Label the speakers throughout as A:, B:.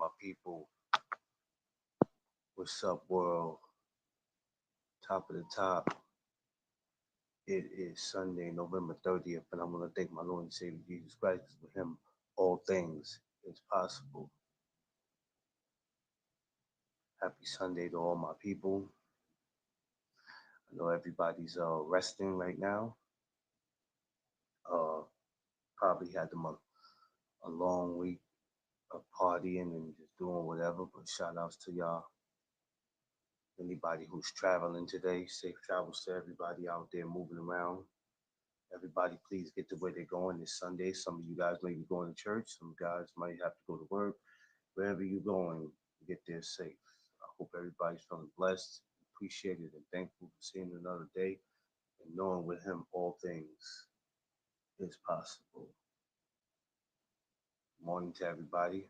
A: my people? What's up, world? Top of the top. It is Sunday, November 30th, and I'm going to thank my Lord and Savior Jesus Christ. With him, all things is possible. Happy Sunday to all my people. I know everybody's resting right now. Uh, Probably had them a long week of partying and just doing whatever, but shout outs to y'all. Anybody who's traveling today, safe travels to everybody out there moving around. Everybody, please get to where they're going this Sunday. Some of you guys may be going to church. Some guys might have to go to work. Wherever you're going, get there safe. I hope everybody's feeling blessed, appreciated, and thankful for seeing another day and knowing with Him all things is possible. Morning to everybody.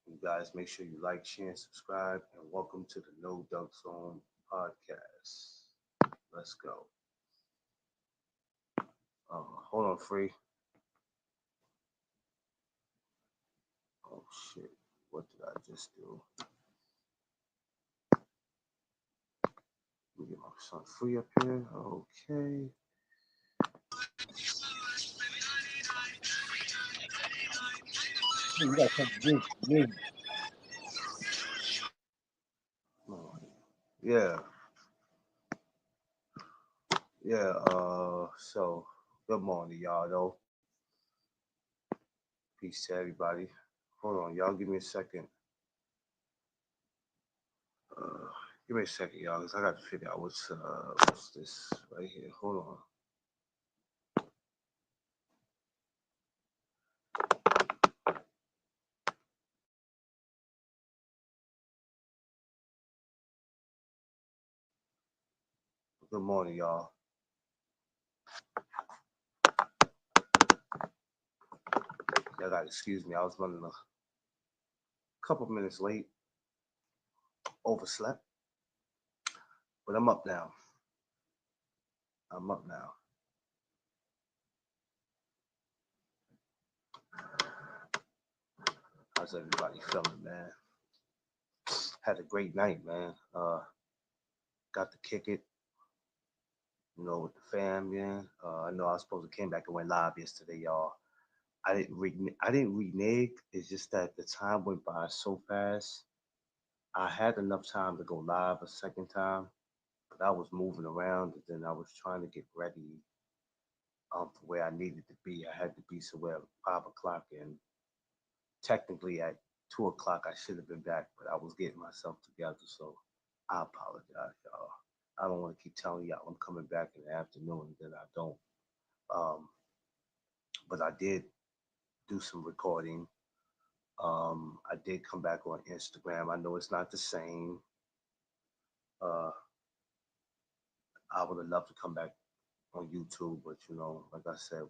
A: You guys make sure you like, share, and subscribe, and welcome to the No Duck Zone podcast. Let's go. Hold on, free. Oh shit! What did I just do? Let me get my son free up here. Okay.
B: You got something music.
A: Yeah. Yeah. So good morning, y'all. Though. Peace to everybody. Hold on, y'all. Give me a second. Uh, Give me a second, y'all, because I got to figure out what's this right here. Hold on. Good morning, y'all. Y'all got to excuse me. I was running a couple minutes late. Overslept, but I'm up now. I'm up now. How's everybody feeling, man? Had a great night, man. Got to kick it, with the fam, yeah. I know I was supposed to came back and went live yesterday, y'all. I didn't renege. It's just that the time went by so fast. I had enough time to go live a second time, but I was moving around and then I was trying to get ready for where I needed to be. I had to be somewhere at 5 o'clock, and technically at 2 o'clock I should have been back, but I was getting myself together. So I apologize, y'all. I don't want to keep telling y'all I'm coming back in the afternoon and then I don't. Um, but I did do some recording. I did come back on Instagram. I know it's not the same. Uh, I would have loved to come back on YouTube, but like I said,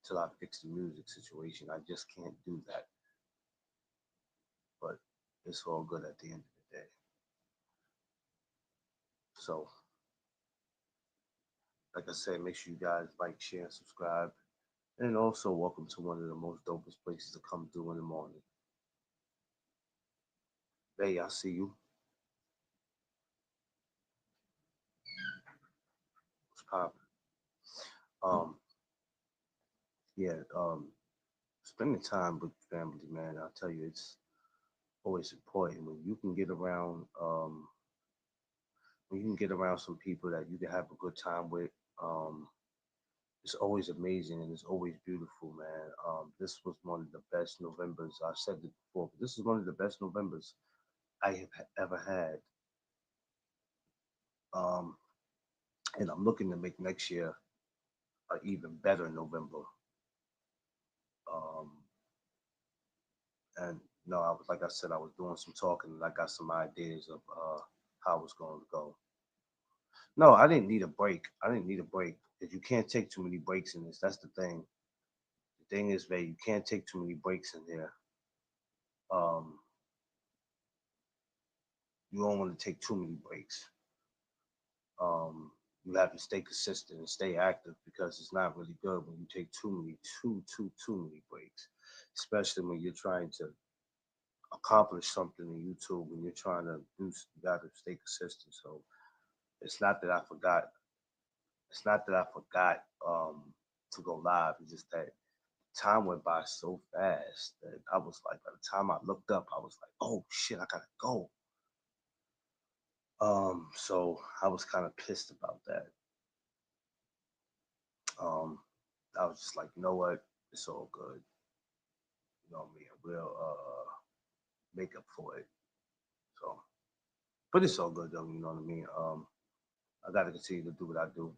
A: till I fix the music situation, I just can't do that. But it's all good at the end of the day. So, like I said, make sure you guys like, share, and subscribe. And also, welcome to one of the most dopest places to come through in the morning. Hey, I see you. It's popping. Um, yeah, spending time with family, man, I'll tell you, it's always important when you can get around when you can get around some people that you can have a good time with. Um, it's always amazing and it's always beautiful, man. This was one of the best Novembers. I've said it before, but this is one of the best Novembers I have ever had. Um, and I'm looking to make next year an even better November. Um, and no, I was like I said, I was doing some talking and I got some ideas of how it's going to go. No, I didn't need a break. I didn't need a break because you can't take too many breaks in this. That's the thing. The thing is, that you can't take too many breaks in here. Um, you don't want to take too many breaks. Um, you have to stay consistent and stay active because it's not really good when you take too many breaks. especially when you're trying to accomplish something in YouTube, when you're trying to do, you gotta stay consistent. So it's not that I forgot. It's not that I forgot to go live. It's just that time went by so fast that I was like, by the time I looked up, I was like, oh shit, I gotta go. So I was kind of pissed about that. Um, I was just like, you know what, it's all good. You know what I mean? We'll make up for it. So, but it's all good though. You know what I mean? I got to continue to do what I do.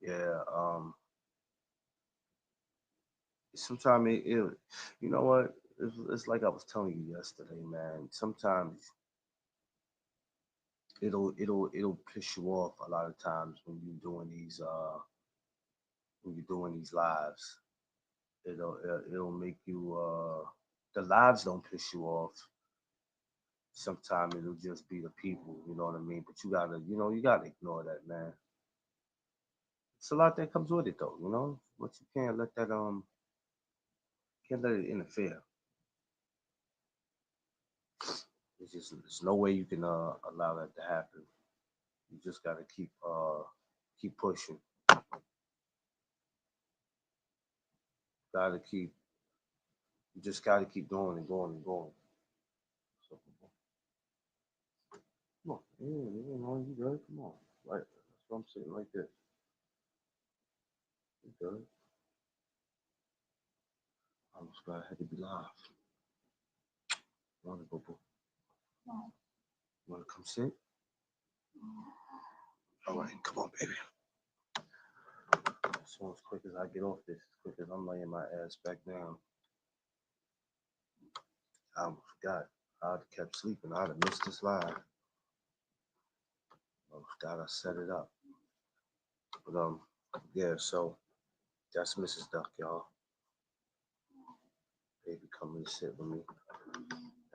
A: Yeah. Sometimes you know what? It's like I was telling you yesterday, man. Sometimes it'll piss you off a lot of times when you're doing these lives. It'll make you the lives don't piss you off. Sometimes it'll just be the people, you know what I mean? But you gotta ignore that, man. It's a lot that comes with it though, you know? But you can't let it interfere. There's no way you can allow that to happen. You just gotta keep pushing. Gotta keep you just gotta keep going and going and going. So come on, yeah, you know, you good? Come on. Right. That's what I'm saying like this. You good. I almost got had to be live. Wanna go boo? Wanna come sit? All right, come on, baby. So as quick as I get off this, as quick as I'm laying my ass back down, I almost forgot. I'd have kept sleeping. I'd have missed this live. Oh God, I set it up. But yeah. So that's Mrs. Duck, y'all. Baby, come and sit with me.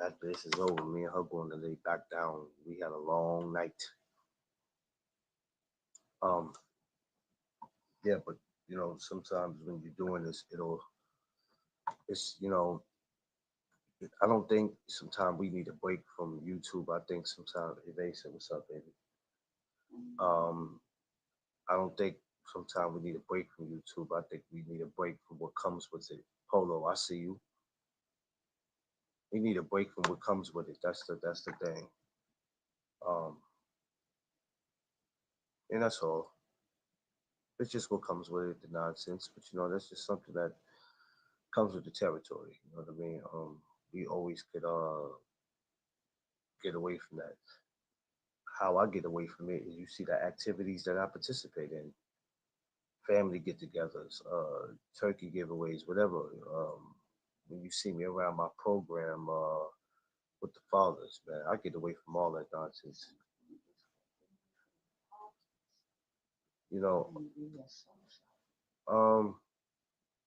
A: After this is over, me and her going to lay back down. We had a long night. Um, yeah, but sometimes when you're doing this, it's I don't think sometimes we need a break from YouTube. I think sometimes they said, "What's up, baby?" Um, I don't think sometimes we need a break from YouTube. I think we need a break from what comes with it. Polo, I see you. We need a break from what comes with it. That's the thing. Um, and that's all. It's just what comes with it, the nonsense. But that's just something that comes with the territory. You know what I mean? We always could get away from that. How I get away from it is you see the activities that I participate in, family get-togethers, turkey giveaways, whatever. When you see me around my program with the fathers, man, I get away from all that nonsense. You know, um,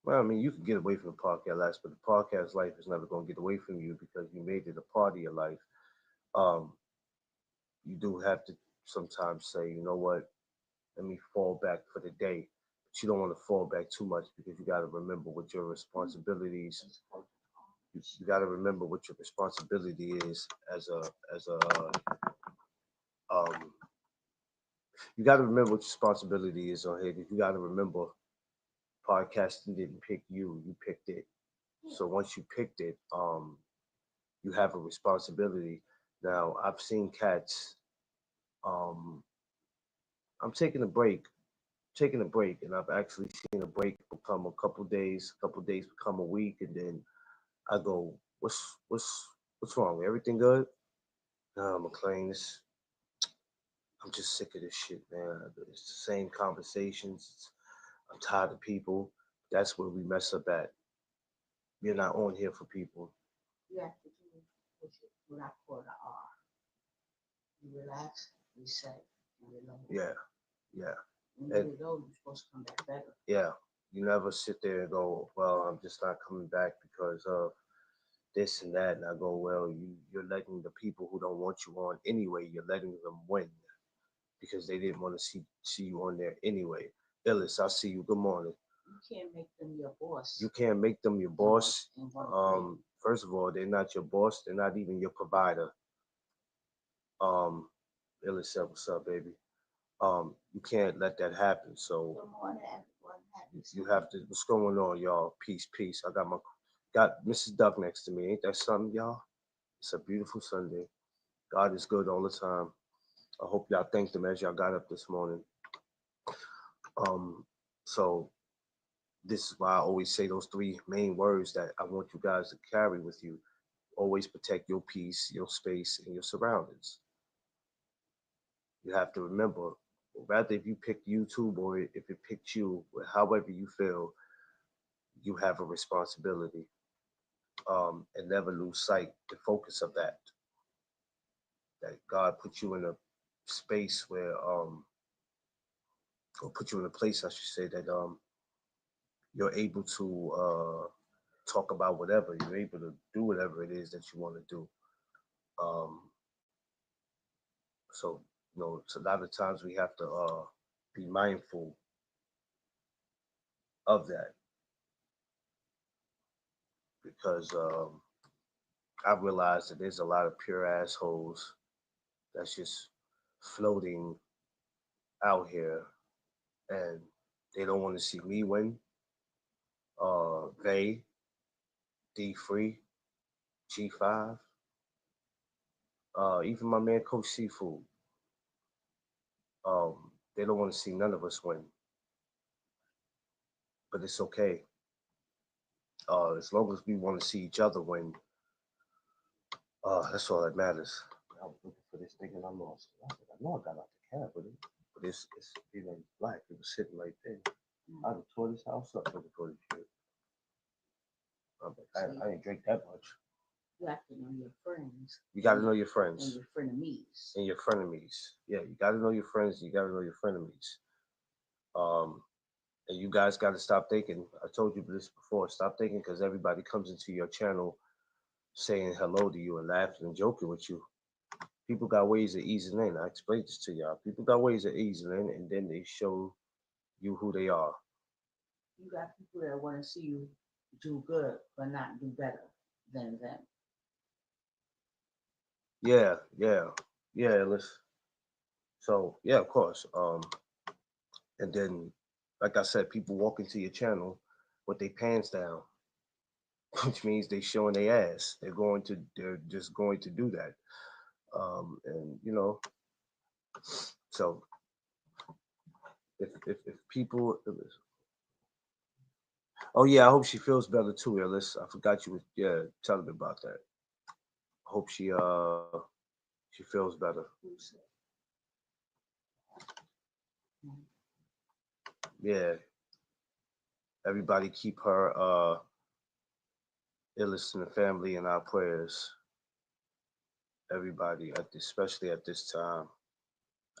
A: well, I mean, you can get away from the podcast life, but the podcast life is never going to get away from you because you made it a part of your life. Um, you do have to sometimes say, you know what, let me fall back for the day. But you don't want to fall back too much because you got to remember what your responsibilities. You got to remember what your responsibility is as a um. You got to remember what your responsibility is on here. You got to remember podcasting didn't pick you; you picked it. So once you picked it, you have a responsibility. Now I've seen cats. Um, I'm taking a break, and I've actually seen a break become a couple days become a week, and then I go, what's wrong? Everything good? No, McLean, I'm just sick of this shit, man. It's the same conversations. I'm tired of people. That's where we mess up at. You're not on here for people. You have to do what I call the R. You relax, reset, and reload. Yeah, yeah. When you reload, you're supposed to come back better. Yeah. You never sit there and go, well, I'm just not coming back because of this and that. And I go, well, you're letting the people who don't want you on anyway, you're letting them win because they didn't want to see you on there anyway. Illis, I see you. Good morning.
C: You can't make them your boss.
A: You can't make them your boss. First of all, they're not your boss. They're not even your provider. Illy said, "What's up, baby?" You can't let that happen. So
C: Good morning, everyone. Happy
A: you have to. What's going on, y'all? Peace, peace. I got Mrs. Duck next to me. Ain't that something, y'all? It's a beautiful Sunday. God is good all the time. I hope y'all thanked him as y'all got up this morning. So this is why I always say those three main words that I want you guys to carry with you. Always protect your peace, your space, and your surroundings. You have to remember, rather if you pick YouTube or if it picked you, however you feel, you have a responsibility. And never lose sight, the focus of that. That God put you in a space where, or put you in a place, I should say, that you're able to talk about whatever. You're able to do whatever it is that you want to do. Um, so, a lot of times we have to be mindful of that because I realize that there's a lot of pure assholes that's just floating out here and they don't want to see me win. They, D Free, G5, even my man Coach Seafood. They don't want to see none of us win, but it's okay. As long as we want to see each other win, that's all that matters. I was looking for this thing and I lost it. I know I got out the cab with it, but it's it ain't black. It was sitting right there. I done tore this house up looking for this shit. I didn't drink that much.
C: You have to know your friends.
A: You got to know your friends.
C: And your frenemies.
A: And your frenemies. Yeah, you got to know your friends. You got to know your frenemies. And you guys got to stop thinking. I told you this before. Stop thinking because everybody comes into your channel saying hello to you and laughing and joking with you. People got ways of easing in. I explained this to y'all. People got ways of easing in, and then they show you who they are.
C: You got people that want to see you do good, but not do better than them.
A: Yeah. Listen. So yeah, of course. And then, like I said, people walk into your channel with their pants down, which means they showing their ass. They're just going to do that. And so if people, oh yeah, I hope she feels better too, Ellis. I forgot you was telling me about that. I hope she feels better. Yeah. Everybody keep her Illis and the family in our prayers. Everybody, especially at this time.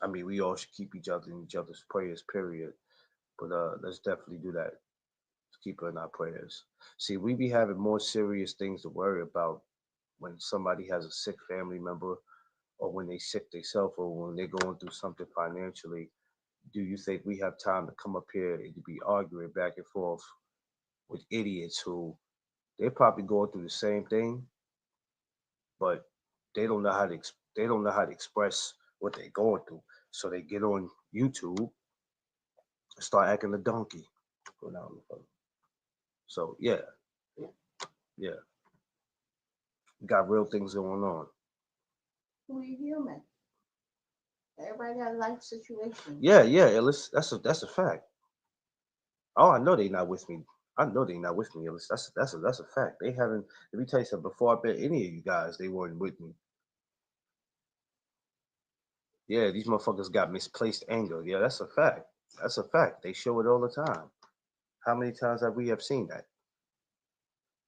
A: I mean, we all should keep each other in each other's prayers, period. But let's definitely do that. Let's keep her in our prayers. See, we be having more serious things to worry about when somebody has a sick family member or when they sick themselves or when they're going through something financially. Do you think we have time to come up here and to be arguing back and forth with idiots who they're probably going through the same thing, but they don't know how to they don't know how to express what they're going through. So they get on YouTube and start acting a donkey. Go down the phone. So yeah. We got real things going on.
C: We human. Everybody got a life situation.
A: Yeah. That's a fact. Oh, I know they not with me. I know they not with me. That's a fact. They haven't. Let me tell you something. Before I bet any of you guys, they weren't with me. Yeah, these motherfuckers got misplaced anger. Yeah, that's a fact. That's a fact. They show it all the time. How many times have we seen that?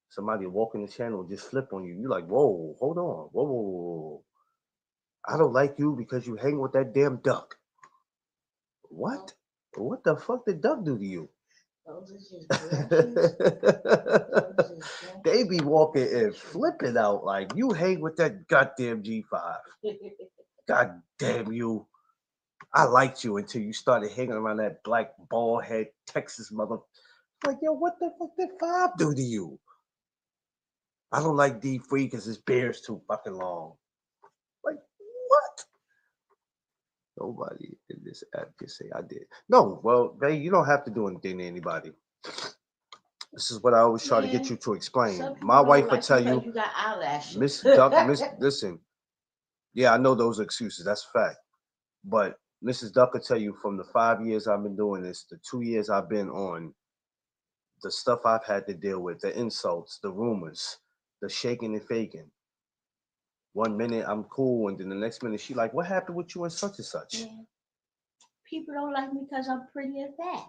A: Somebody walk in the channel and just flip on you. You like, whoa, hold on, whoa. I don't like you because you hang with that damn duck. What? What the fuck did duck do to you? They be walking and flipping out like you hang with that goddamn G5. God damn you. I liked you until you started hanging around that black bald head Texas mother Like, yo, what the fuck did Five do to you? I don't like D3 because his beard's too fucking long. Like, what? Nobody in this app can say I did. No, well, babe, you don't have to do anything to anybody. This is what I always try to get
C: Man,
A: you to explain.
C: some people
A: My
C: don't
A: wife will
C: like
A: tell
C: because
A: you,
C: you got eyelashes.
A: Miss Duck, listen. Yeah, I know those excuses. That's a fact. But Mrs. Duck will tell you from the 5 years I've been doing this, the 2 years I've been on, the stuff I've had to deal with, the insults, the rumors, the shaking and faking. One minute I'm cool, and then the next minute she like, what happened with you and such and such?
C: Man, people don't like me because I'm pretty and fat.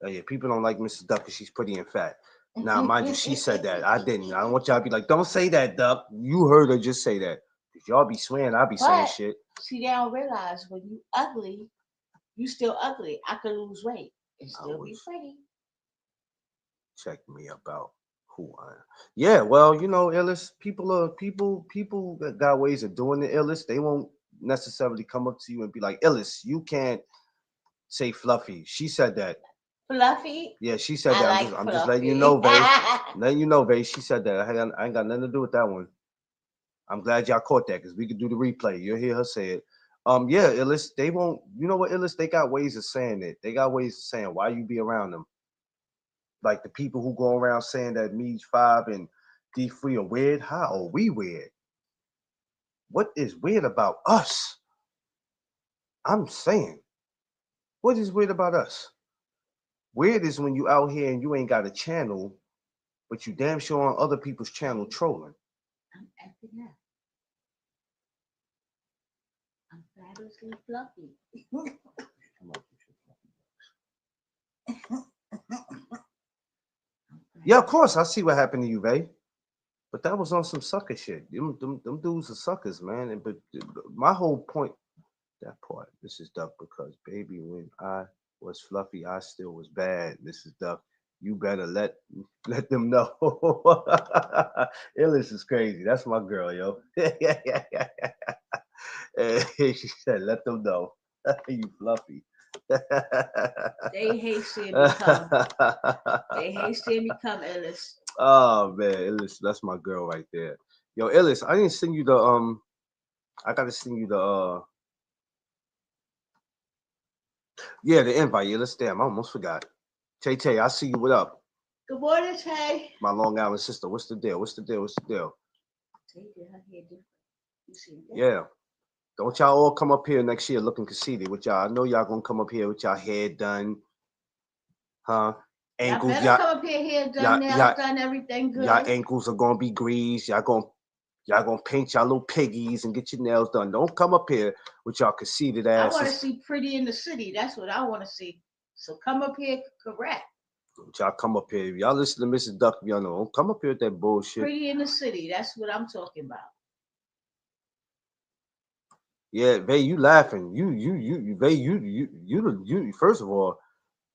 A: Oh yeah, people don't like Mrs. Duck because she's pretty and fat. Now, mind you, she said that. I didn't. I don't want y'all to be like, don't say that, Duck. You heard her just say that. If y'all be swearing, I'll be saying
C: But
A: shit.
C: see, they don't realize when you ugly, you still ugly. I could lose weight and still be pretty.
A: Check me about who I am. Yeah, well, you know, Illis, people that got ways of doing the Illis. They won't necessarily come up to you and be like, Illis, you can't say fluffy. She said that.
C: Fluffy.
A: Yeah, she said
C: I
A: that.
C: like
A: I'm just letting you know,
C: fluffy.
A: babe. Letting you know, babe. She said that. I ain't got nothing to do with that one. I'm glad y'all caught that because we could do the replay. You'll hear her say it. Yeah, Illis, they won't. You know what, Illis? They got ways of saying it. They got ways of saying why you be around them. Like the people who go around saying that Meej 5 and D3 are weird. How are we weird? What is weird about us? I'm saying, what is weird about us? Weird is when you out here and you ain't got a channel, but you damn sure on other people's channel trolling.
C: I'm acting up. I'm fabulously fluffy.
A: Yeah, of course. I see what happened to you, babe. But that was on some sucker shit. Them dudes are suckers, man. But my whole point, that part, this is Duck because, baby, when I was fluffy, I still was bad. This is Duck. You better let them know. Illis is crazy. That's my girl, yo. She said, let them know. You fluffy.
C: They hate seeing me come. They hate seeing me come, Ellis.
A: Oh man, Illis, that's my girl right there. Yo, Illis, I didn't send you the I gotta send you the yeah, the invite. Illis, damn, I almost forgot. Tay Tay, I see you. What up?
C: Good morning, Tay.
A: My Long Island sister. What's the deal? What's the deal? What's the deal?
C: Tay did her hair different. You see that?
A: Yeah. Don't y'all all come up here next year looking conceited with y'all. I know y'all gonna come up here with y'all hair done, huh?
C: Y'all
A: Ankles,
C: better come up here done, nails done, everything good.
A: y'all ankles are gonna be greased. Y'all gonna paint y'all little piggies and get your nails done. Don't come up here with y'all conceited
C: I
A: asses.
C: want to see pretty in the city. That's what I want to see. So come up here, correct.
A: Y'all come up here. Y'all listen to Mrs. Duck. Y'all know. Don't come up here with that bullshit.
C: Pretty in the city. That's what I'm talking about.
A: Yeah, Vay, you laughing. Vay, you. First of all,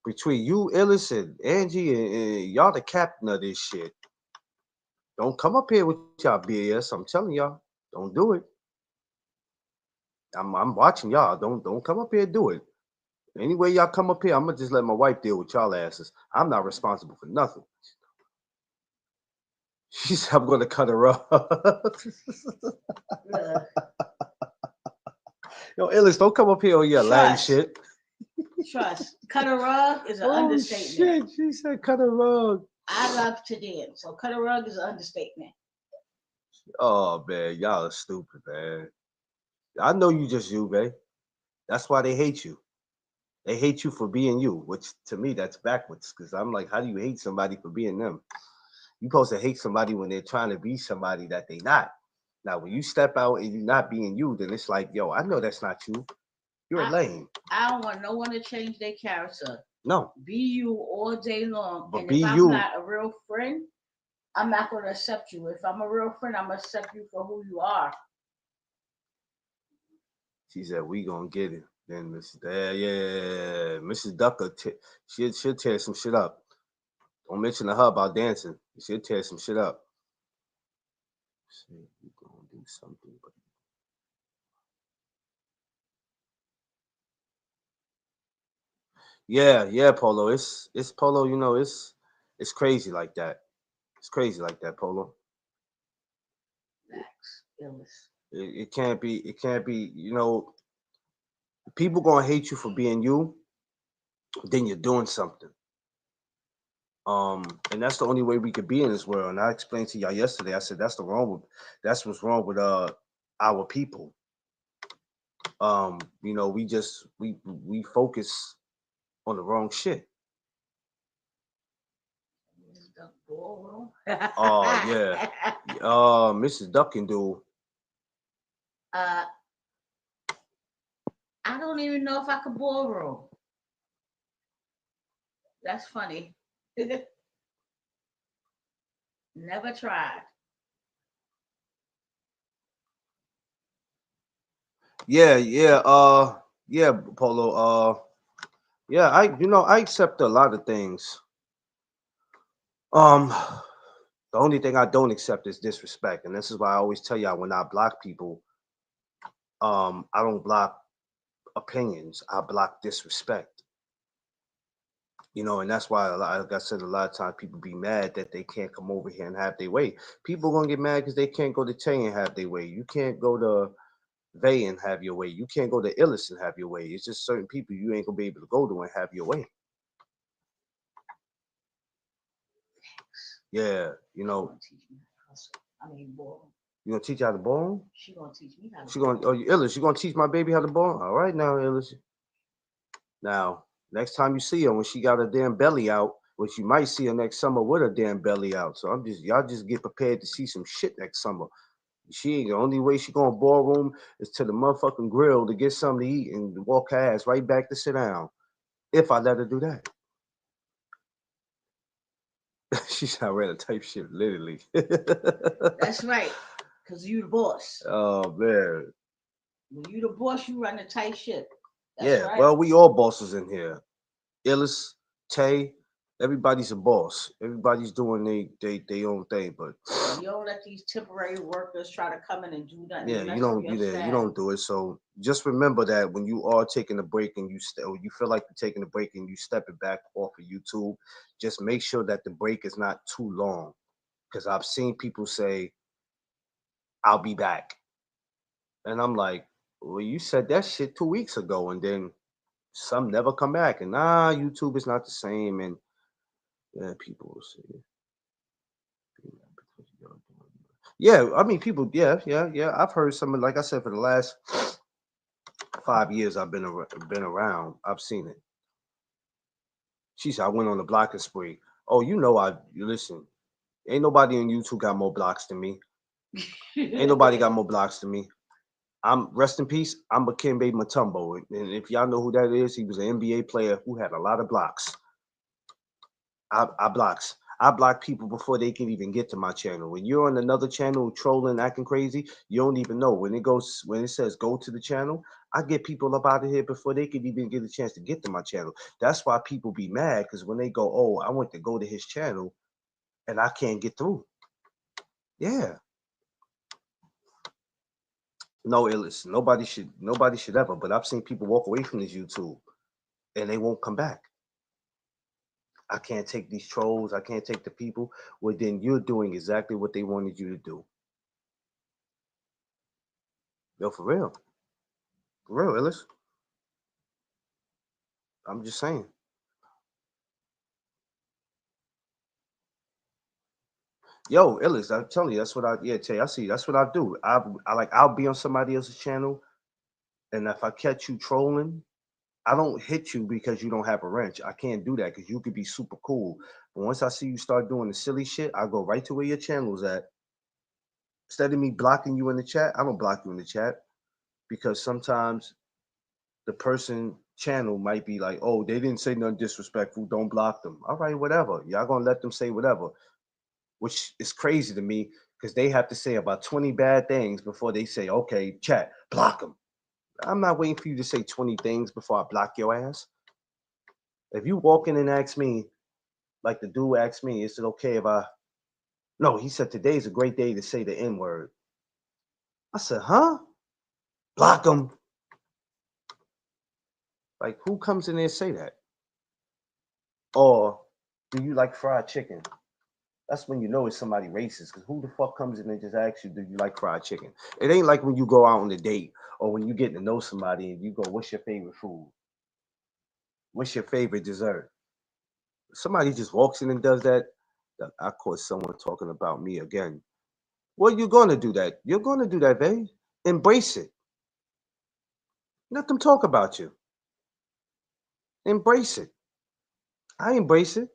A: between you, Illis, and Angie, and y'all the captain of this shit. Don't come up here with y'all BS. I'm telling y'all, don't do it. I'm watching y'all. Don't come up here and do it. Anyway, y'all come up here, I'm gonna just let my wife deal with y'all asses. I'm not responsible for nothing. She said I'm gonna cut her up. Yo, Illis, don't come up here on your lame shit.
C: Trust. Cut a rug is an understatement.
A: Shit, she said cut a rug.
C: I love to dance, so cut a rug is an understatement.
A: Oh man, y'all are stupid, man. I know you just you, babe. That's why they hate you. They hate you for being you, which to me that's backwards. Because I'm like, how do you hate somebody for being them? You supposed to hate somebody when they're trying to be somebody that they not. Now, when you step out and you're not being you, then it's like, yo, I know that's not you. You're lame.
C: I don't want no one to change their character.
A: No.
C: Be you all day long.
A: But
C: and
A: be
C: if I'm
A: you.
C: not a real friend, I'm not going to accept you. If I'm a real friend, I'm going to accept you for who you are.
A: She said, we going to get it. Then Mrs. Yeah. Mrs. Ducker, she'll tear some shit up. Don't mention to her about dancing. She'll tear some shit up. See, we going to do something. But yeah, Polo. It's Polo. You know, it's It's crazy like that. It's crazy like that, Polo.
C: Facts. Illness.
A: It can't be. It can't be. You know, people gonna hate you for being you. Then you're doing something. And that's the only way we could be in this world. And I explained to y'all yesterday. I said that's what's wrong with our people. You know, we focus on the wrong shit. Oh yeah. Mrs. Duck can do.
C: I don't even know if I could ballroom. That's funny. Never tried.
A: Yeah, yeah, yeah, Polo. Yeah, I accept a lot of things. Um, the only thing I don't accept is disrespect, and this is why I always tell y'all when I block people, I don't block opinions, I block disrespect. You know, and that's why, like I said, a lot of times people be mad that they can't come over here and have their way. People gonna get mad because they can't go to Tay and have their way. You can't go to Vay and have your way. You can't go to Illis and have your way. It's just certain people you ain't gonna be able to go to and have your way. Yeah, you know. You gonna teach you how to ball?
C: She gonna teach me how to.
A: She gonna Illis. You gonna teach my baby how to ball? All right now, Illis. Now, next time you see her when she got her damn belly out, which you might see her next summer with her damn belly out. So y'all just get prepared to see some shit next summer. She ain't the only way she going ballroom is to the motherfucking grill to get something to eat and walk her ass right back to sit down. If I let her do that. She's not ready to type shit, literally.
C: That's right. Cause you the boss.
A: Oh man.
C: When you the boss, you run the tight ship. That's
A: Yeah,
C: right.
A: well, we all bosses in here. Illis, Tay, everybody's a boss. Everybody's doing they own thing, but
C: you don't let these temporary workers try to come in and do nothing.
A: yeah, you don't do it. So just remember that when you are taking a break and or you feel like you're taking a break and you stepping back off of YouTube, just make sure that the break is not too long. Because I've seen people say, "I'll be back," and I'm like, "Well, you said that shit 2 weeks ago, and then some never come back, and YouTube is not the same." And yeah, people will say. Yeah, I mean, people. Yeah, yeah, yeah. I've heard some. Like I said, for the last 5 years, I've been around. I've seen it. She said I went on a blocking spree. Oh, you know, listen. Ain't nobody on YouTube got more blocks than me. Ain't nobody got more blocks than me. I'm rest in peace. I'm Dikembe Mutombo, and if y'all know who that is, he was an NBA player who had a lot of blocks. I blocks. I block people before they can even get to my channel. When you're on another channel trolling, acting crazy, you don't even know. When it says go to the channel, I get people up out of here before they can even get a chance to get to my channel. That's why people be mad, because when they go, oh, I want to go to his channel and I can't get through. Yeah. No, Illis. Nobody should ever. But I've seen people walk away from this YouTube and they won't come back. I can't take these trolls. I can't take the people. Well, then you're doing exactly what they wanted you to do. Yo, for real. For real, Illis. I'm just saying. Yo, Illis, I'm telling you, that's what Tay, I see. That's what I do. I'll be on somebody else's channel, and if I catch you trolling, I don't hit you because you don't have a wrench. I can't do that because you could be super cool. But once I see you start doing the silly shit, I go right to where your channel's at. Instead of me blocking you in the chat, I don't block you in the chat because sometimes the person channel might be like, oh, they didn't say nothing disrespectful. Don't block them. All right, whatever. Y'all gonna let them say whatever, which is crazy to me because they have to say about 20 bad things before they say, okay, chat, block them. I'm not waiting for you to say 20 things before I block your ass. If you walk in and ask me, like the dude asked me, is it okay if I? No, he said today's a great day to say the N word. I said, huh? Block them. Like, who comes in there and say that? Or Do you like fried chicken? That's when you know it's somebody racist. Because who the fuck comes in and just asks you, do you like fried chicken? It ain't like when you go out on a date or when you get to know somebody and you go, what's your favorite food? What's your favorite dessert? Somebody just walks in and does that. I caught someone talking about me again. Well, you're gonna do that. You're gonna do that, babe. Embrace it. Let them talk about you. Embrace it. I embrace it.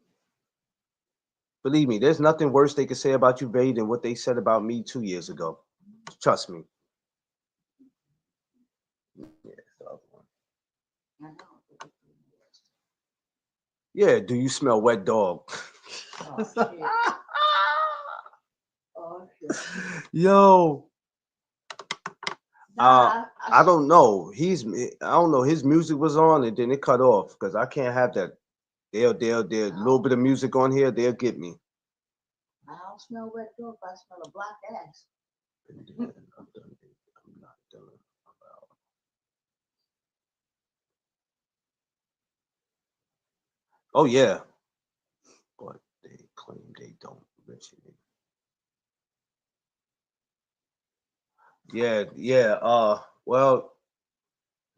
A: Believe me, there's nothing worse they could say about you, babe, than what they said about me 2 years ago. Trust me. Yeah, it's the other one.
C: I know.
A: Yeah, do you smell wet dog?
C: Oh shit. Oh shit.
A: Yo,
C: Nah,
A: I don't know. I don't know. His music was on and then it cut off because I can't have that. They'll a little bit of music on here. They'll get me.
C: I don't smell wet dog. I smell a black ass.
A: I'm done. I'm not done. Oh yeah, but they claim they don't mention it. Yeah, yeah. Well,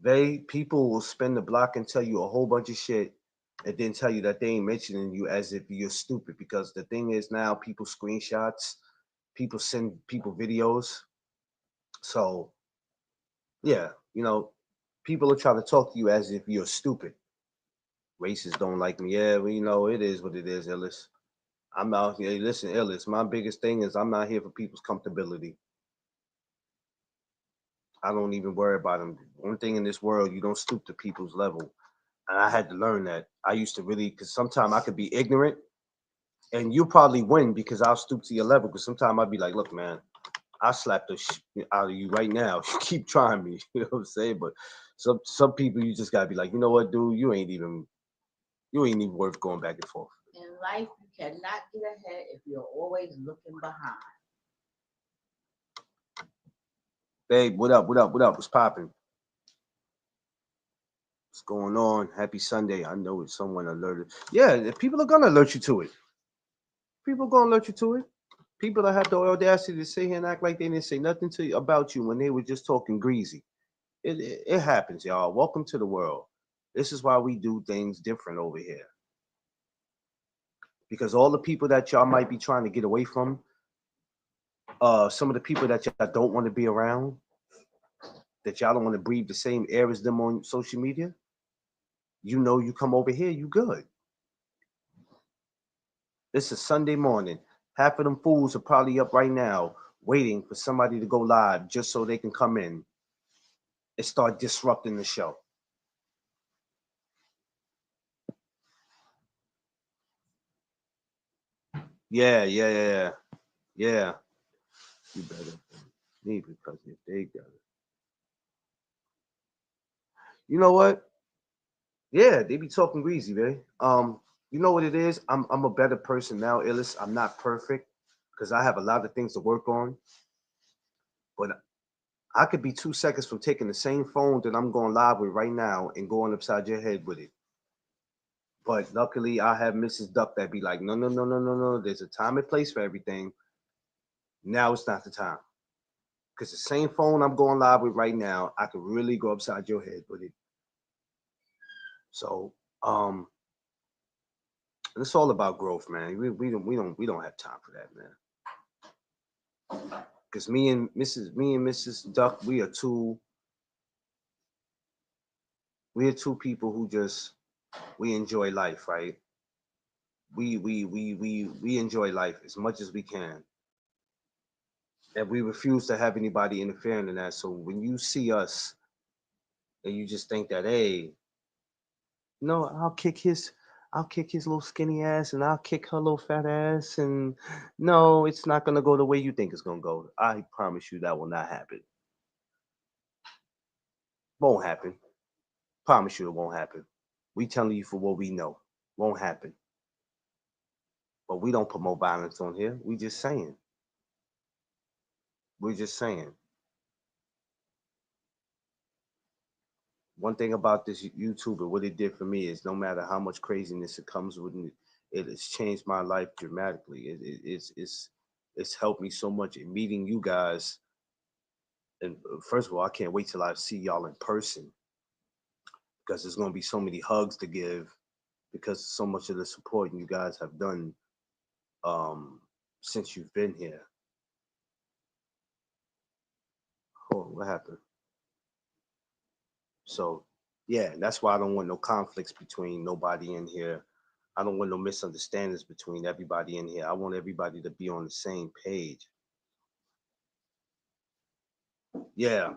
A: they people will spin the block and tell you a whole bunch of shit, and then tell you that they ain't mentioning you as if you're stupid. Because the thing is now, people screenshots, people send people videos. So yeah, people are trying to talk to you as if you're stupid. Racists don't like me. Yeah, well, it is what it is, Ellis. I'm out here. Listen, Ellis, my biggest thing is I'm not here for people's comfortability. I don't even worry about them. One thing in this world, you don't stoop to people's level. And I had to learn that. I used to really, because sometimes I could be ignorant and you probably win because I'll stoop to your level. Because sometimes I'd be like, look, man, I'll slap the out of you right now. You keep trying me. You know what I'm saying? But some people, you just got to be like, you know what, dude, you ain't even worth going back and forth.
C: In life, you cannot get ahead if you're always looking behind.
A: Babe, what up? What up? What up? What's popping? What's going on? Happy Sunday. I know it's someone alerted. Yeah, people are gonna alert you to it. People are gonna alert you to it. People that have the audacity to sit here and act like they didn't say nothing to you about you when they were just talking greasy. It happens, y'all. Welcome to the world. This is why we do things different over here. Because all the people that y'all might be trying to get away from, some of the people that y'all don't want to be around, that y'all don't want to breathe the same air as them on social media, you come over here, you good. This is Sunday morning. Half of them fools are probably up right now waiting for somebody to go live just so they can come in and start disrupting the show. Yeah, yeah, yeah, yeah. Yeah. You better me because if they got it. You know what? Yeah, they be talking greasy, man. You know what it is? I'm a better person now, Illis. I'm not perfect because I have a lot of things to work on. But I could be 2 seconds from taking the same phone that I'm going live with right now and going upside your head with it. But luckily, I have Mrs. Duck that be like, no, no, no, no, no, no. There's a time and place for everything. Now it's not the time. Because the same phone I'm going live with right now, I could really go upside your head with it. So, it's all about growth, man. We don't have time for that, man. Because me and Mrs. Duck, we are two people who just we enjoy life, right? We enjoy life as much as we can, and we refuse to have anybody interfering in that. So when you see us and you just think that, hey, no, I'll kick his little skinny ass and I'll kick her little fat ass, and no, it's not gonna go the way you think it's gonna go. I promise you that will not happen. Won't happen. Promise you it won't happen. We telling you for what we know. Won't happen. But we don't promote violence on here. We just saying. We're just saying. One thing about this YouTube and what it did for me is no matter how much craziness it comes with it has changed my life dramatically. It's helped me so much in meeting you guys. And first of all, I can't wait till I see y'all in person because there's gonna be so many hugs to give because of so much of the support you guys have done um, since you've been here. Oh, what happened? So yeah, and that's why I don't want no conflicts between nobody in here. I don't want no misunderstandings between everybody in here. I want everybody to be on the same page. Yeah,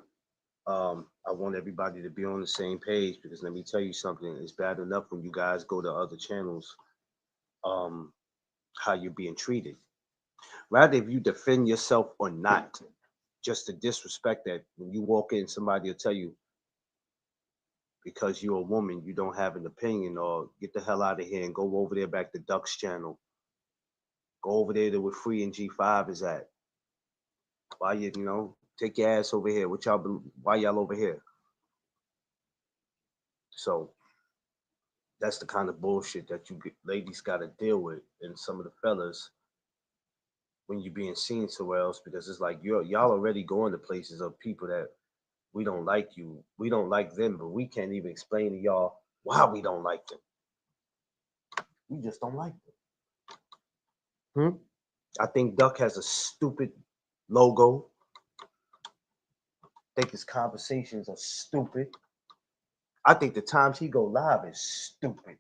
A: I want everybody to be on the same page because let me tell you something. It's bad enough when you guys go to other channels, um, how you're being treated. Rather, if you defend yourself or not, just the disrespect that when you walk in, somebody will tell you because you're a woman, you don't have an opinion, or get the hell out of here and go over there back to Duck's channel. Go over there to where Free and G5 is at. Why you know, take your ass over here. What y'all? Why y'all over here? So that's the kind of bullshit that ladies got to deal with, and some of the fellas when you're being seen somewhere else because it's like y'all already going to places of people that we don't like you, we don't like them, but we can't even explain to y'all why we don't like them. We just don't like them. I think Duck has a stupid logo. I think his conversations are stupid. I think the times he go live is stupid.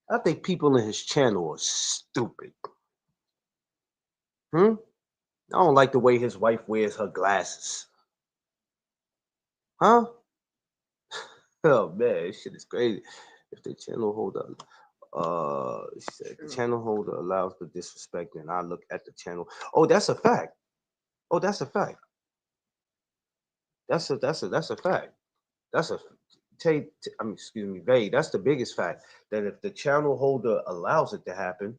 A: I think people in his channel are stupid. I don't like the way his wife wears her glasses. Huh? Oh man, this shit is crazy. If the channel holder, she said the channel holder allows the disrespect, and I look at the channel. Oh, that's a fact. Oh, that's a fact. That's a fact. That's a I mean, excuse me, Vay. That's the biggest fact. That if the channel holder allows it to happen,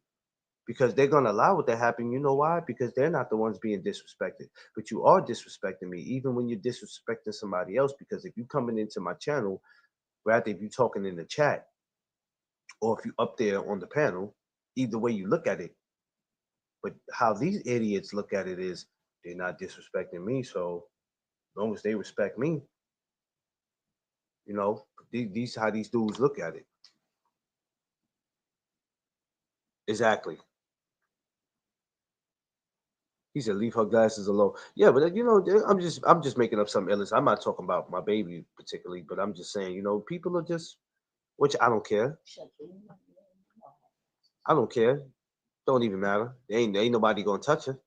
A: because they're gonna allow it to happen. You know why? Because they're not the ones being disrespected, but you are disrespecting me, even when you're disrespecting somebody else. Because if you coming into my channel, rather if you talking in the chat or if you up there on the panel, either way you look at it. But how these idiots look at it is they're not disrespecting me, so as long as they respect me, you know, these how these dudes look at it. Exactly. He said, "Leave her glasses alone." Yeah, but you know, I'm just making up some illness. I'm not talking about my baby particularly, but I'm just saying, you know, people are just, which I don't care. I don't care. Don't even matter. Ain't nobody gonna touch her.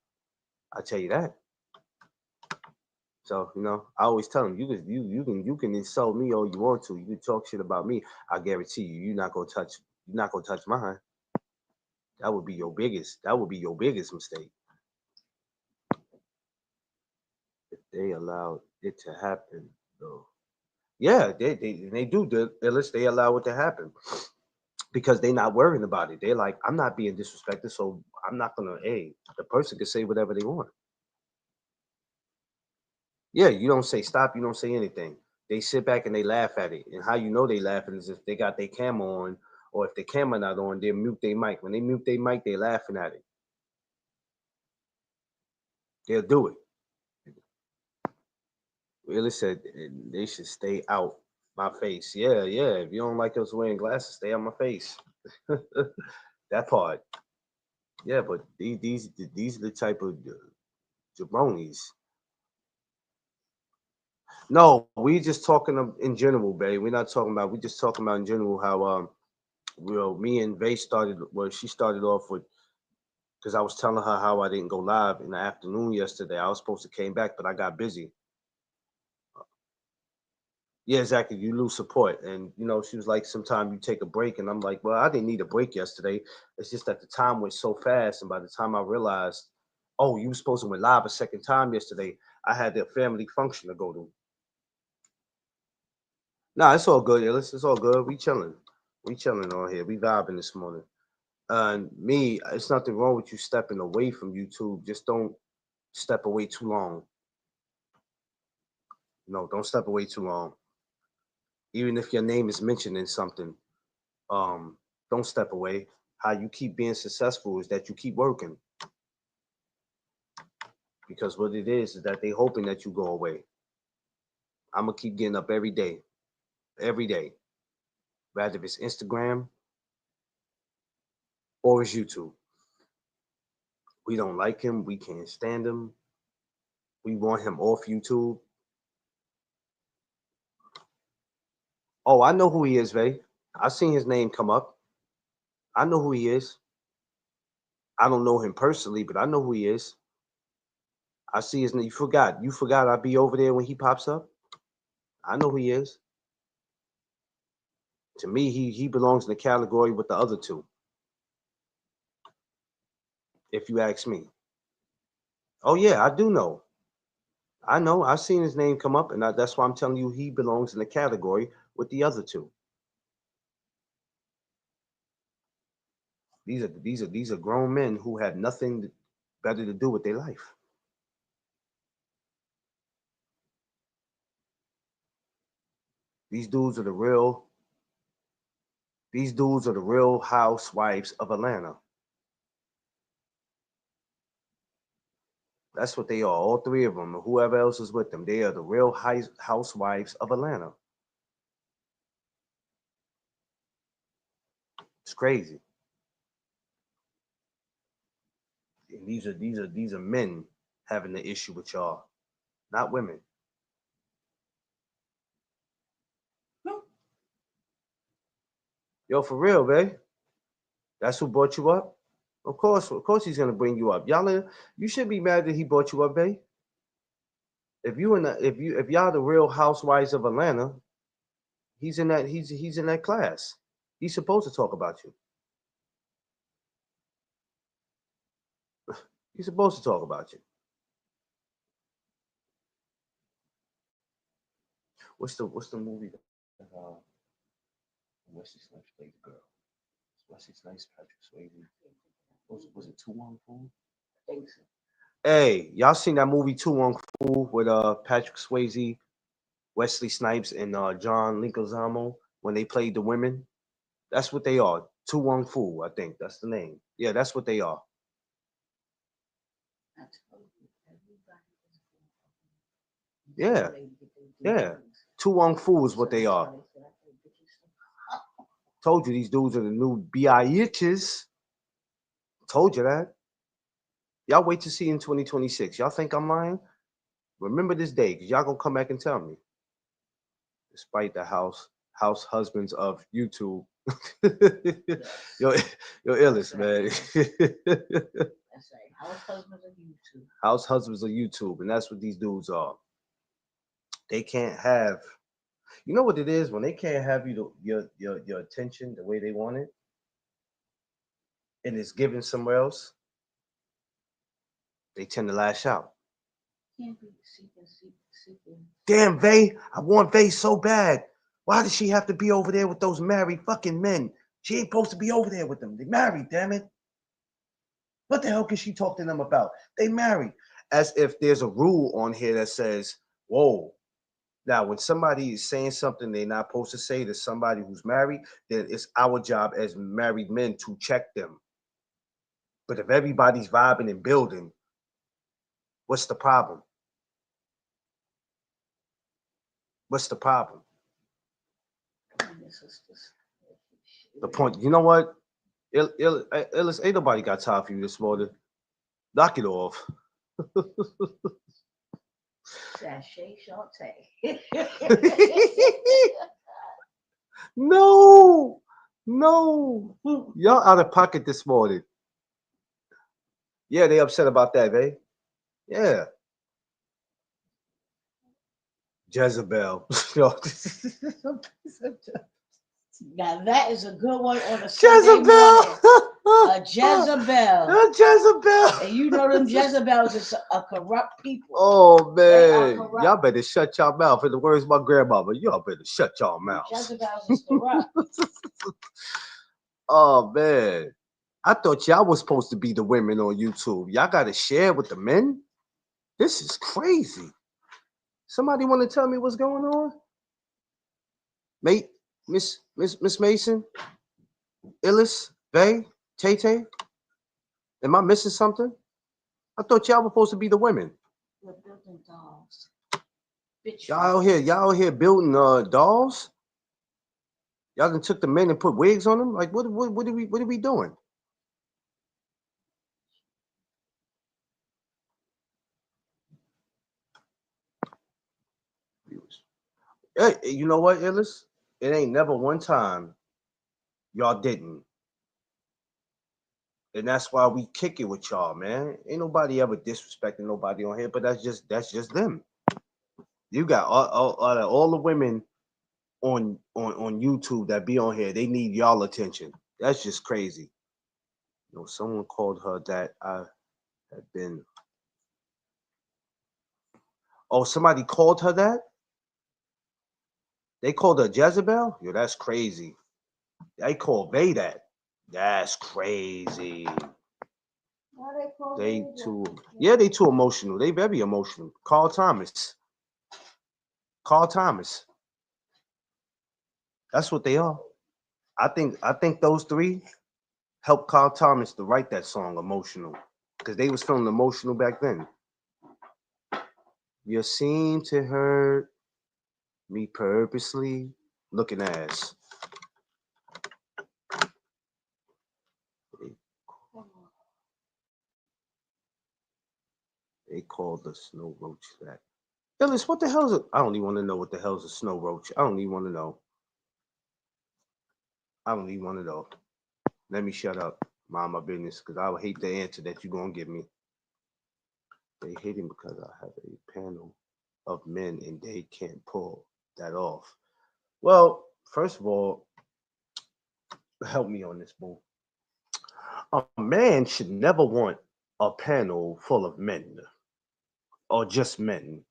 A: I tell you that. So you know, I always tell them, you can insult me all you want to. You can talk shit about me. I guarantee you, you're not gonna touch mine. That would be your biggest. That would be your biggest mistake if they allowed it to happen, though. Yeah, they do. Unless they allow it to happen because they're not worrying about it. They're like, I'm not being disrespected, so I'm not gonna. Hey, the person can say whatever they want. Yeah, you don't say stop. You don't say anything. They sit back and they laugh at it. And how you know they laughing is if they got their camera on, or if the camera not on, they mute their mic. When they mute their mic, they laughing at it. They'll do it. Really said they should stay out my face. Yeah, yeah. If you don't like us wearing glasses, stay on my face. That part. Yeah, but these are the type of jabronis. No, we just talking in general, babe. We're not talking about. We just talking about in general how well me and Vay started. Well, she started off with because I was telling her how I didn't go live in the afternoon yesterday. I was supposed to came back, but I got busy. Yeah, exactly. You lose support, and you know she was like, "Sometimes you take a break," and I'm like, "Well, I didn't need a break yesterday. It's just that the time went so fast, and by the time I realized, oh, you were supposed to went live a second time yesterday, I had a family function to go to." Nah, it's all good, Ellis. It's all good. We chilling. We chilling on here. We vibing this morning. And me, it's nothing wrong with you stepping away from YouTube. Just don't step away too long. No, don't step away too long. Even if your name is mentioned in something, um, don't step away. how you keep being successful is that you keep working. Because what it is that they hoping that you go away. I'm gonna keep getting up every day, rather if it's Instagram or it's YouTube. We don't like him. We can't stand him. We want him off YouTube. Oh, I know who he is, Vay. I seen his name come up. I know who he is. I don't know him personally, but I know who he is. I see his name. You forgot. You forgot I'd be over there when he pops up. I know who he is. To me, he belongs in the category with the other two. If you ask me. Oh yeah, I do know. I know. I've seen his name come up, and that's why I'm telling you he belongs in the category with the other two. These are grown men who have nothing better to do with their life. These dudes are the real. These dudes are the real housewives of Atlanta. That's what they are. All three of them, or whoever else is with them, they are the real housewives of Atlanta. It's crazy. And these are men having the issue with y'all, not women. Yo, for real, babe. That's who brought you up. Of course, he's gonna bring you up. You should be mad that he brought you up, babe. If y'all the real housewives of Atlanta, he's in that class. He's supposed to talk about you. He's supposed to talk about you. What's the movie that Wesley Snipes played the girl? Wesley Snipes, Patrick Swayze. Was it To Wong Foo? Hey, y'all seen that movie To Wong Foo with Patrick Swayze, Wesley Snipes, and John Leguizamo when they played the women? That's what they are. To Wong Foo, I think that's the name. Yeah, that's what they are. Yeah, yeah. To Wong Foo is what they are. Told you these dudes are the new bitches. Told you that. Y'all wait to see in 2026. Y'all think I'm lying? Remember this day, because y'all gonna come back and tell me. Despite the house husbands of YouTube. yo, illest, man.
C: That's right. House husbands of YouTube.
A: House husbands of YouTube, and that's what these dudes are. They can't have. You know what it is when they can't have your attention the way they want it, and it's given somewhere else. They tend to lash out.
C: Can't be seeking.
A: Damn, Vay, I want Vay so bad. Why does she have to be over there with those married fucking men? She ain't supposed to be over there with them. They married, damn it. What the hell can she talk to them about? They married. As if there's a rule on here that says, whoa. Now, when somebody is saying something they're not supposed to say to somebody who's married, then it's our job as married men to check them. But if everybody's vibing and building, what's the problem? What's the problem? The point, you know what? Ain't nobody got time for you this morning. Knock it off.
C: Sachet Shante.
A: No, y'all out of pocket this morning. Yeah, they upset about that, eh? Yeah. Jezebel.
C: Now that is a good one on a
A: Jezebel.
C: Sunday morning. A Jezebel.
A: A Jezebel.
C: And you know them Jezebels is a corrupt people.
A: Oh man, y'all better shut y'all mouth. In the words of my grandmama, y'all better shut y'all mouth.
C: Jezebels is corrupt.
A: Oh man, I thought y'all was supposed to be the women on YouTube. Y'all got to share with the men. This is crazy. Somebody want to tell me what's going on? Mate, Miss Mason, Illis, Vay, Tay Tay? Am I missing something? I thought y'all were supposed to be the women.
C: We're building dolls.
A: Y'all out here building dolls? Y'all done took the men and put wigs on them? Like what are we doing? Hey, you know what, Illis? It ain't never one time y'all didn't. And that's why we kick it with y'all, man. Ain't nobody ever disrespecting nobody on here, but that's just them. You got all the women on YouTube that be on here. They need y'all attention. That's just crazy. You know, someone called her that. I had been. Oh, somebody called her that. They called her Jezebel. Yo, that's crazy. They called Bay that. That's crazy. They too. Yeah, they too emotional. They very emotional. Carl Thomas. Carl Thomas. That's what they are. I think those three helped Carl Thomas to write that song, Emotional. Because they was feeling emotional back then. You seem to hurt me purposely. Looking ass. They called the snow roach that. Ellis, what the hell is it? I don't even want to know what the hell is a snow roach. I don't even want to know. I don't even want to know. Let me shut up. Mind my business, because I would hate the answer that you're going to give me. They hate him because I have a panel of men and they can't pull that off. Well, first of all, help me on this, boo. A man should never want a panel full of men or just men.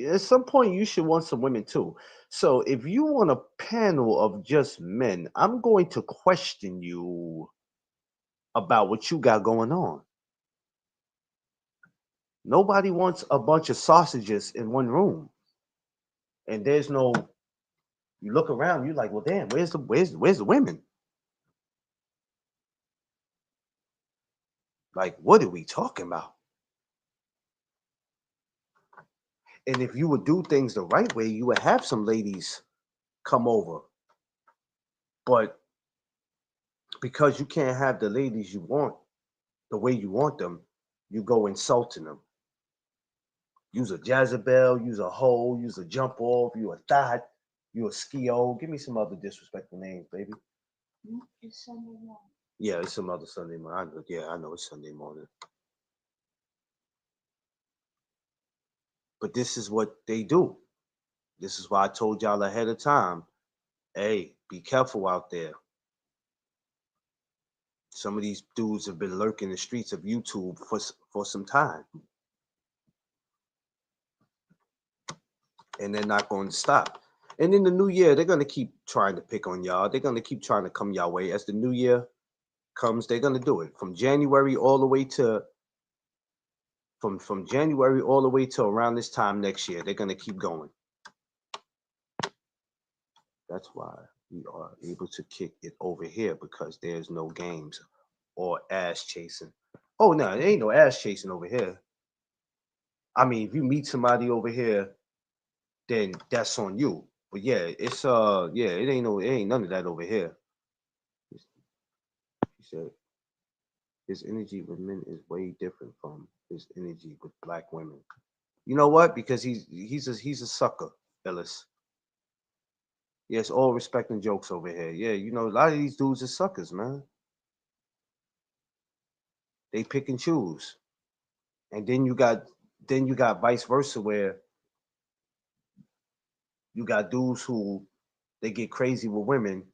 A: At some point, you should want some women too. So if you want a panel of just men, I'm going to question you about what you got going on. Nobody wants a bunch of sausages in one room. And there's no you look around, you're like, well damn, where's the women? Like, what are we talking about? And if you would do things the right way, you would have some ladies come over. But because you can't have the ladies you want the way you want them, you go insulting them. Use a Jezebel, use a hoe, use a jump off, you a thought, you a skio. Give me some other disrespectful names, baby.
C: It's Sunday morning.
A: Yeah, it's some other Sunday morning. I know it's Sunday morning. But this is what they do. This is why I told y'all ahead of time. Hey, be careful out there. Some of these dudes have been lurking the streets of YouTube for some time, and they're not going to stop. And in the new year, they're going to keep trying to pick on y'all. They're going to keep trying to come y'all way. As the new year comes, they're going to do it from January all the way to from January all the way to around this time next year. They're going to keep going. That's why we are able to kick it over here because there's no games or ass chasing. Oh no, there ain't no ass chasing over here. I mean, if you meet somebody over here, then that's on you. But yeah, it ain't none of that over here. He said his energy with men is way different from his energy with black women. You know what? Because he's a sucker, Ellis. Yes, all respect and jokes over here. Yeah, you know, a lot of these dudes are suckers, man. They pick and choose. And then you got vice versa where you got dudes who they get crazy with women,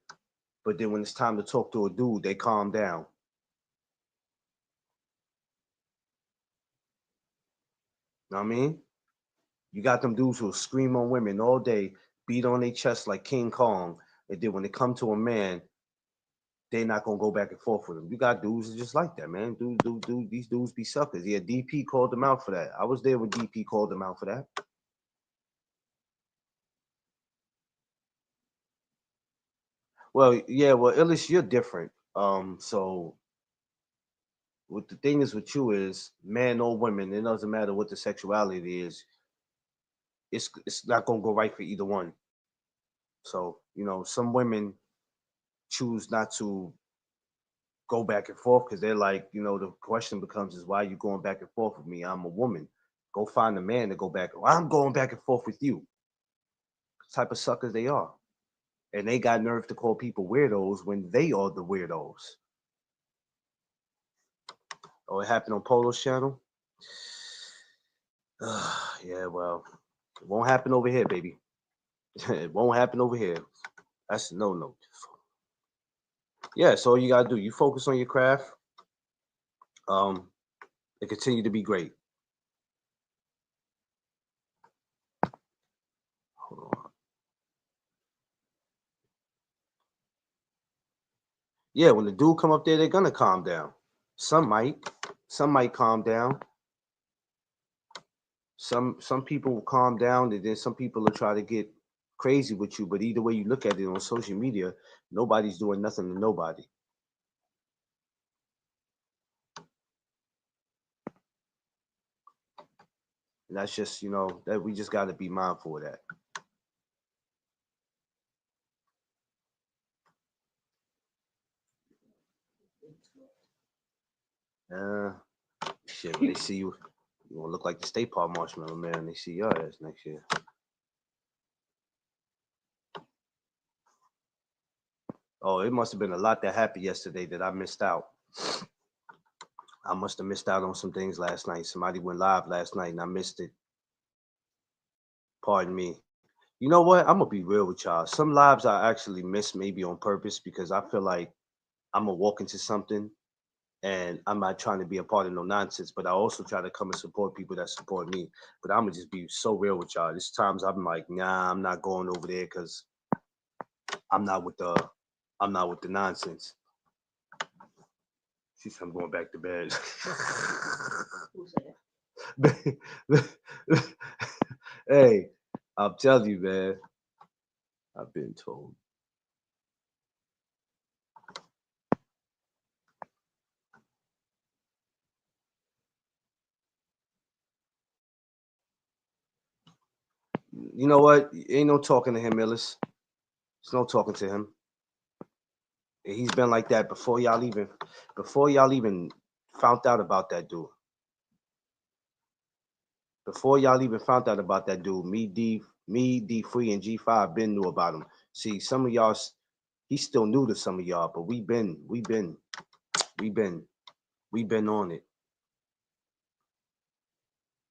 A: but then when it's time to talk to a dude, they calm down. You know what I mean? You got them dudes who scream on women all day, beat on their chest like King Kong, and then when it come to a man, they not gonna go back and forth with them. You got dudes just like that, man. These dudes be suckers. Yeah, DP called them out for that. I was there when DP called them out for that. Well, yeah, well, Illis, you're different. So what the thing is with you is, man or women, it doesn't matter what the sexuality is. It's not gonna go right for either one. So some women choose not to go back and forth because they're like, the question becomes is why are you going back and forth with me? I'm a woman. Go find a man to go back. Well, I'm going back and forth with you. Type of suckers they are. And they got nerve to call people weirdos when they are the weirdos. Oh, it happened on Polo's channel? Yeah, well, it won't happen over here, baby. It won't happen over here. That's no. Yeah, so all you gotta do, you focus on your craft, um, and continue to be great. Hold on. Yeah, when the dude come up there, they're gonna calm down. Some might calm down. Some people will calm down, and then some people will try to get crazy with you. But either way you look at it on social media, nobody's doing nothing to nobody. And that's just, that we just got to be mindful of that. Shit, when they see you, you gonna look like the State Park Marshmallow Man. And they see your ass next year. Oh, it must have been a lot that happened yesterday that I missed out. I must have missed out on some things last night. Somebody went live last night and I missed it. Pardon me. You know what? I'm gonna be real with y'all. Some lives I actually miss maybe on purpose because I feel like I'm gonna walk into something and I'm not trying to be a part of no nonsense, but I also try to come and support people that support me. But I'm gonna just be so real with y'all. There's times I'm like, nah, I'm not going over there because I'm not with the I'm not with the nonsense. She said I'm going back to bed.
C: Who said that?
A: Hey, I'm telling you, man. I've been told. You know what? Ain't no talking to him, Illis. There's no talking to him. He's been like that before y'all even found out about that dude. Before y'all even found out about that dude, D Free and G5 been knew about him. See, some of y'all, he's still new to some of y'all, but we've been on it.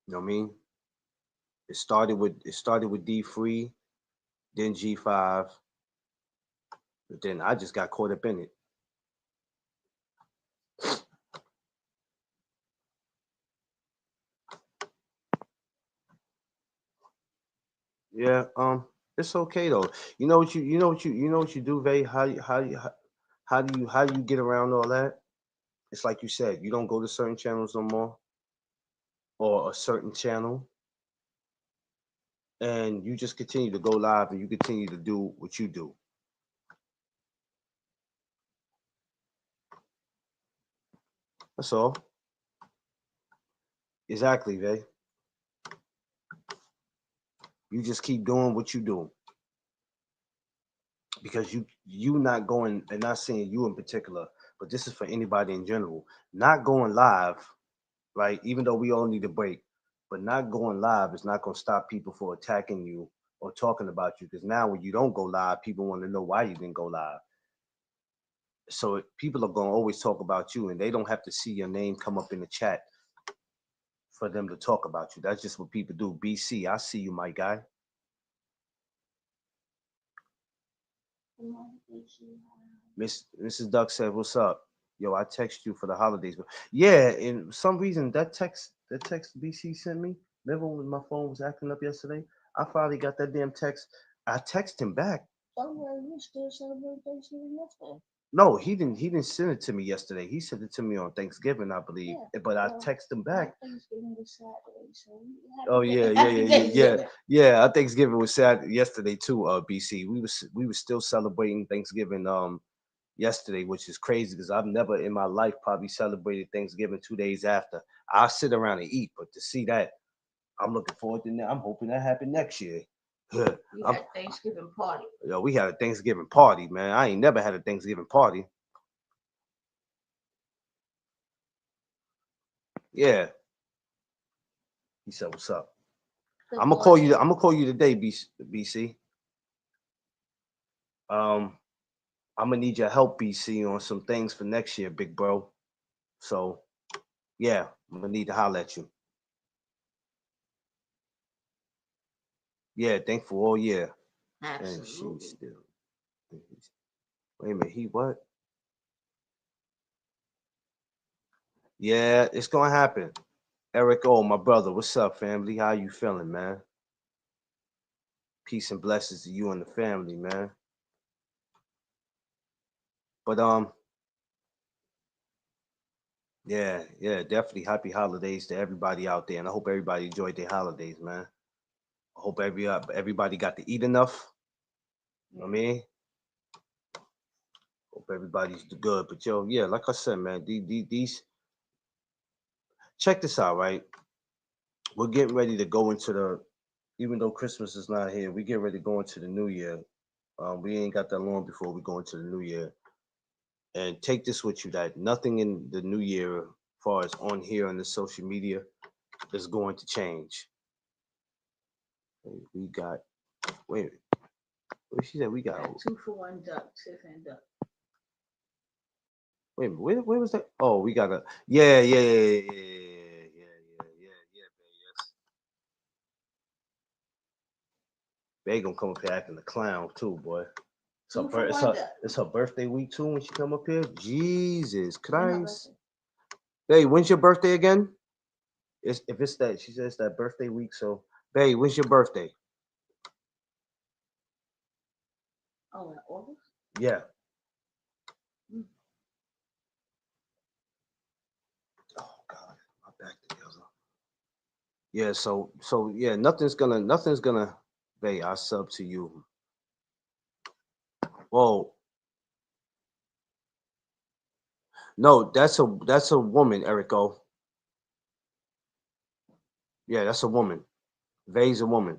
A: You know what I mean? It started with D Free, then G5, but then I just got caught up in it. Yeah, it's okay though. You know what you do, Vay? How do you get around all that? It's like you said, you don't go to certain channels no more, or a certain channel, and you just continue to go live and you continue to do what you do. That's all. Exactly, Vay. You just keep doing what you do because you not going, and not saying you in particular, but this is for anybody in general. Not going live, right? Even though we all need a break, but not going live is not going to stop people from attacking you or talking about you. Because now when you don't go live, people want to know why you didn't go live. So people are going to always talk about you, and they don't have to see your name come up in the chat for them to talk about you. That's just what people do. BC, I see you, my guy. Mrs. Duck said, "What's up? Yo, I text you for the holidays." Yeah, and for some reason that text BC sent me. Remember when my phone was acting up yesterday? I finally got that damn text. I text him back.
C: Somewhere you still celebrate Thanksgiving yesterday.
A: No, he didn't send it to me yesterday. He sent it to me on Thanksgiving, I believe.
C: Yeah,
A: But I
C: well,
A: text him back.
C: Thanksgiving was Saturday, so
A: Oh yeah, yeah,
C: happy
A: yeah, yeah, yeah,
C: Thanksgiving.
A: yeah. Our Thanksgiving was sad yesterday too. BC, we was still celebrating Thanksgiving. yesterday, which is crazy because I've never in my life probably celebrated Thanksgiving 2 days after. I sit around and eat, but to see that, I'm looking forward to that. I'm hoping that happen next year.
C: We had Thanksgiving party.
A: Yo, we had a Thanksgiving party, man. I ain't never had a Thanksgiving party. Yeah. He said, "What's up?"
C: Good
A: I'm gonna call you.
C: morning.
A: I'm gonna call you today, BC. I'm gonna need your help, BC, on some things for next year, big bro. So, yeah, I'm gonna need to holler at you. Yeah, thankful all year. And
C: Absolutely.
A: she still. Wait a minute, he what? Yeah, it's gonna happen. Eric O, my brother, what's up, family? How you feeling, man? Peace and blessings to you and the family, man. But yeah, definitely happy holidays to everybody out there, and I hope everybody enjoyed their holidays, man. I hope everybody got to eat enough. You know what I mean, hope everybody's good. But yo, yeah, like I said, man, these check this out, right? We're getting ready to go into the, even though Christmas is not here, we get ready to go into the new year. We ain't got that long before we go into the new year. And take this with you that nothing in the new year, as far as on here on the social media, is going to change. We got, wait a minute, what she said? We got,
C: 2-for-1 duck, Tiff and duck.
A: wait a minute, where was that? Oh, we got a, yeah, baby. Yes. They gonna come up here acting the clown too, boy. It's her birthday week too when she come up here. Jesus Christ. Hey, when's your birthday again? If it's that, she says that birthday week. So, babe, when's your birthday?
C: Oh, in August?
A: Yeah.
C: Mm.
A: Oh God, my back together. Yeah. So yeah, nothing's gonna. Babe, I sub to you. Whoa. No, that's a woman, Erico. Yeah, that's a woman. Vay's a woman.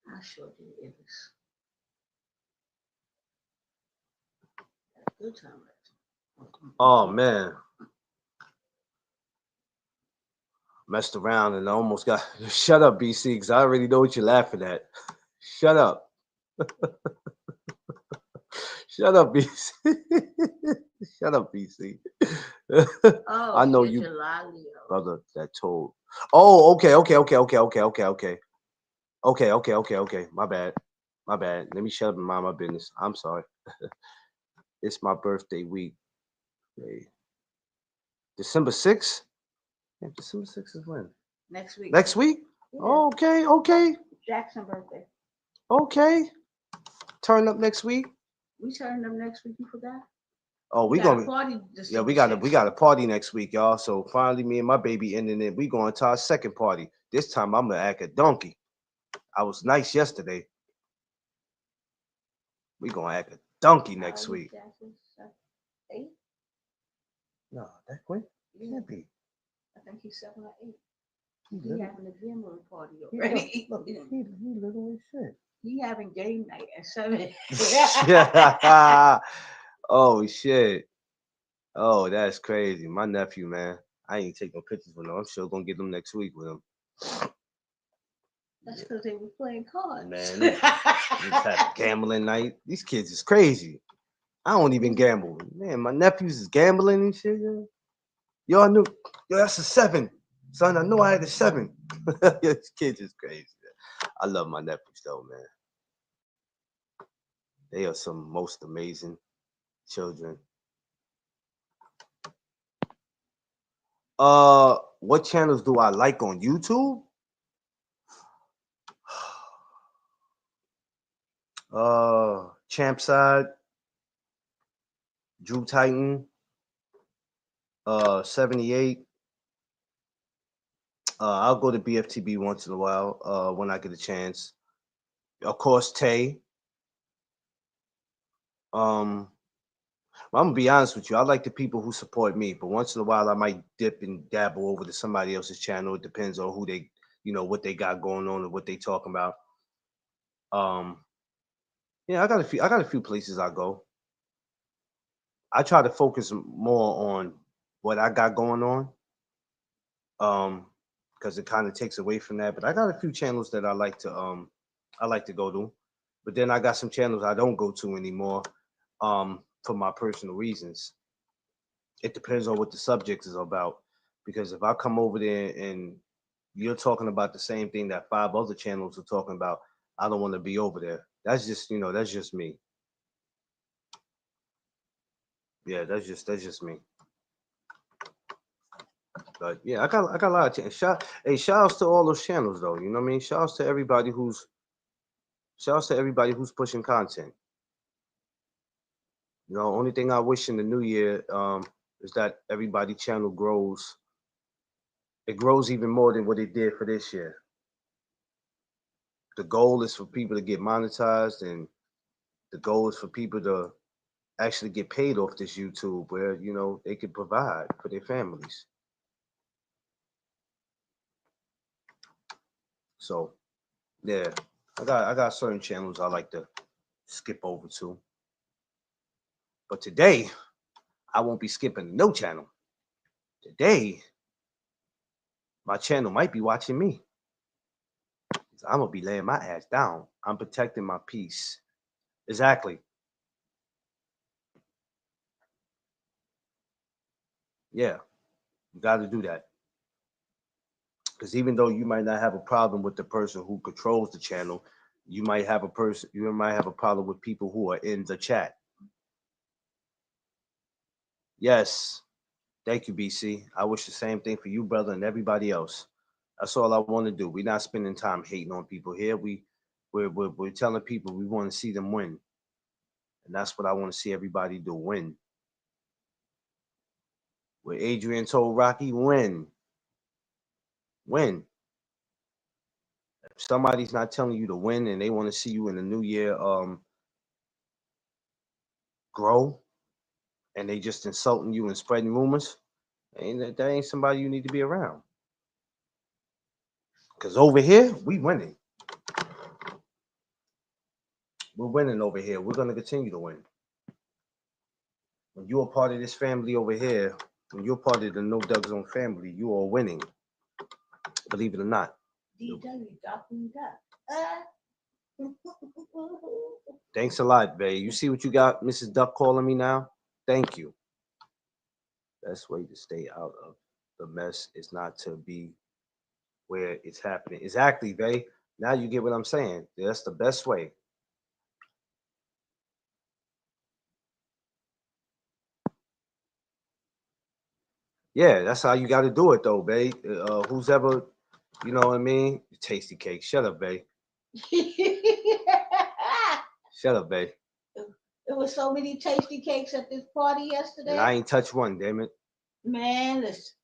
C: I sure did. It was a good time.
A: Oh man, messed around and I almost got. Shut up, BC, because I already know what you're laughing at. Shut up. Shut up, BC. Shut up, BC.
C: Oh,
A: I know
C: you're
A: you,
C: July Leo.
A: brother. That told. Oh, okay. Okay. My bad. My bad. Let me shut up and mind my business. I'm sorry. It's my birthday week. Hey, December 6th? Yeah, December 6th is when?
C: Next week.
A: Next week?
C: Yeah.
A: Okay.
C: Jackson birthday.
A: Okay. Turn up next week.
C: We turning up next week. You forgot?
A: Oh, we
C: got
A: gonna
C: a party.
A: yeah,
C: December
A: we
C: 6th.
A: got a party next week, y'all. So finally, me and my baby ending it. We going to our second party. This time I'm gonna act a donkey. I was nice yesterday. We gonna act a donkey next week.
C: Jackson, 8?
A: No, that quick?
C: Yeah.
A: Can't be.
C: I think he's 7 or 8.
A: He
C: He
A: little.
C: having a gambling party
A: He,
C: already.
A: look, he little as shit.
C: He having game night at 7.
A: Yeah. Oh shit. Oh, that's crazy. My nephew, man. I ain't taking pictures with him. I'm sure gonna get them next week with him.
C: That's because they were playing cards.
A: Man, they just had gambling night. These kids is crazy. I don't even gamble. Man, my nephews is gambling and shit. Yo, I knew. Yo, that's a 7. Son, I know I had a 7. These kids is crazy. Man. I love my nephews though, man. They are some most amazing children. What channels do I like on YouTube? Champside, Drew Titan, 78. I'll go to BFTB once in a while, when I get a chance. Of course, Tay. I'm gonna be honest with you. I like the people who support me, but once in a while I might dip and dabble over to somebody else's channel. It depends on who they, what they got going on and what they talking about. Um, yeah, I got a few places I go. I try to focus more on what I got going on, um, because it kind of takes away from that. But I got a few channels that I like to go to. But then I got some channels I don't go to anymore, for my personal reasons. It depends on what the subject is about. Because if I come over there and you're talking about the same thing that five other channels are talking about, I don't want to be over there. That's just me. Yeah, that's just me. But yeah, I got a lot of shout outs to all those channels though. You know what I mean? Shout outs to everybody who's pushing content. Only thing I wish in the new year is that everybody channel grows. It grows even more than what it did for this year. The goal is for people to get monetized, and the goal is for people to actually get paid off this YouTube where, they can provide for their families. So yeah, I got certain channels I like to skip over to. But today, I won't be skipping no channel. Today, my channel might be watching me. I'm gonna be laying my ass down. I'm protecting my peace. Exactly. Yeah, you got to do that. Because even though you might not have a problem with the person who controls the channel, you might have a problem with people who are in the chat. Yes, thank you, BC. I wish the same thing for you, brother, and everybody else. That's all I want to do. We're not spending time hating on people here. We're telling people we want to see them win, and that's what I want to see everybody do: win. What Adrian told Rocky, win, win. If somebody's not telling you to win and they want to see you in the new year, grow, and they just insulting you and spreading rumors, that ain't somebody you need to be around. Cause over here, we winning. We're winning over here. We're gonna continue to win. When you're a part of this family over here, when you're part of the No Doug Zone family, you are winning. Believe it or not.
C: DW, Dr.
A: Thanks a lot, babe. You see what you got, Mrs. Duck calling me now? Thank you. Best way to stay out of the mess is not to be where it's happening. Exactly, babe. Now you get what I'm saying. That's the best way. Yeah, that's how you got to do it, though, babe. Who's ever, you know what I mean? Tasty cake. Shut up, babe. Shut up, babe.
C: There was so many tasty cakes at this party yesterday.
A: And I ain't touched one, damn it.
C: Man, listen.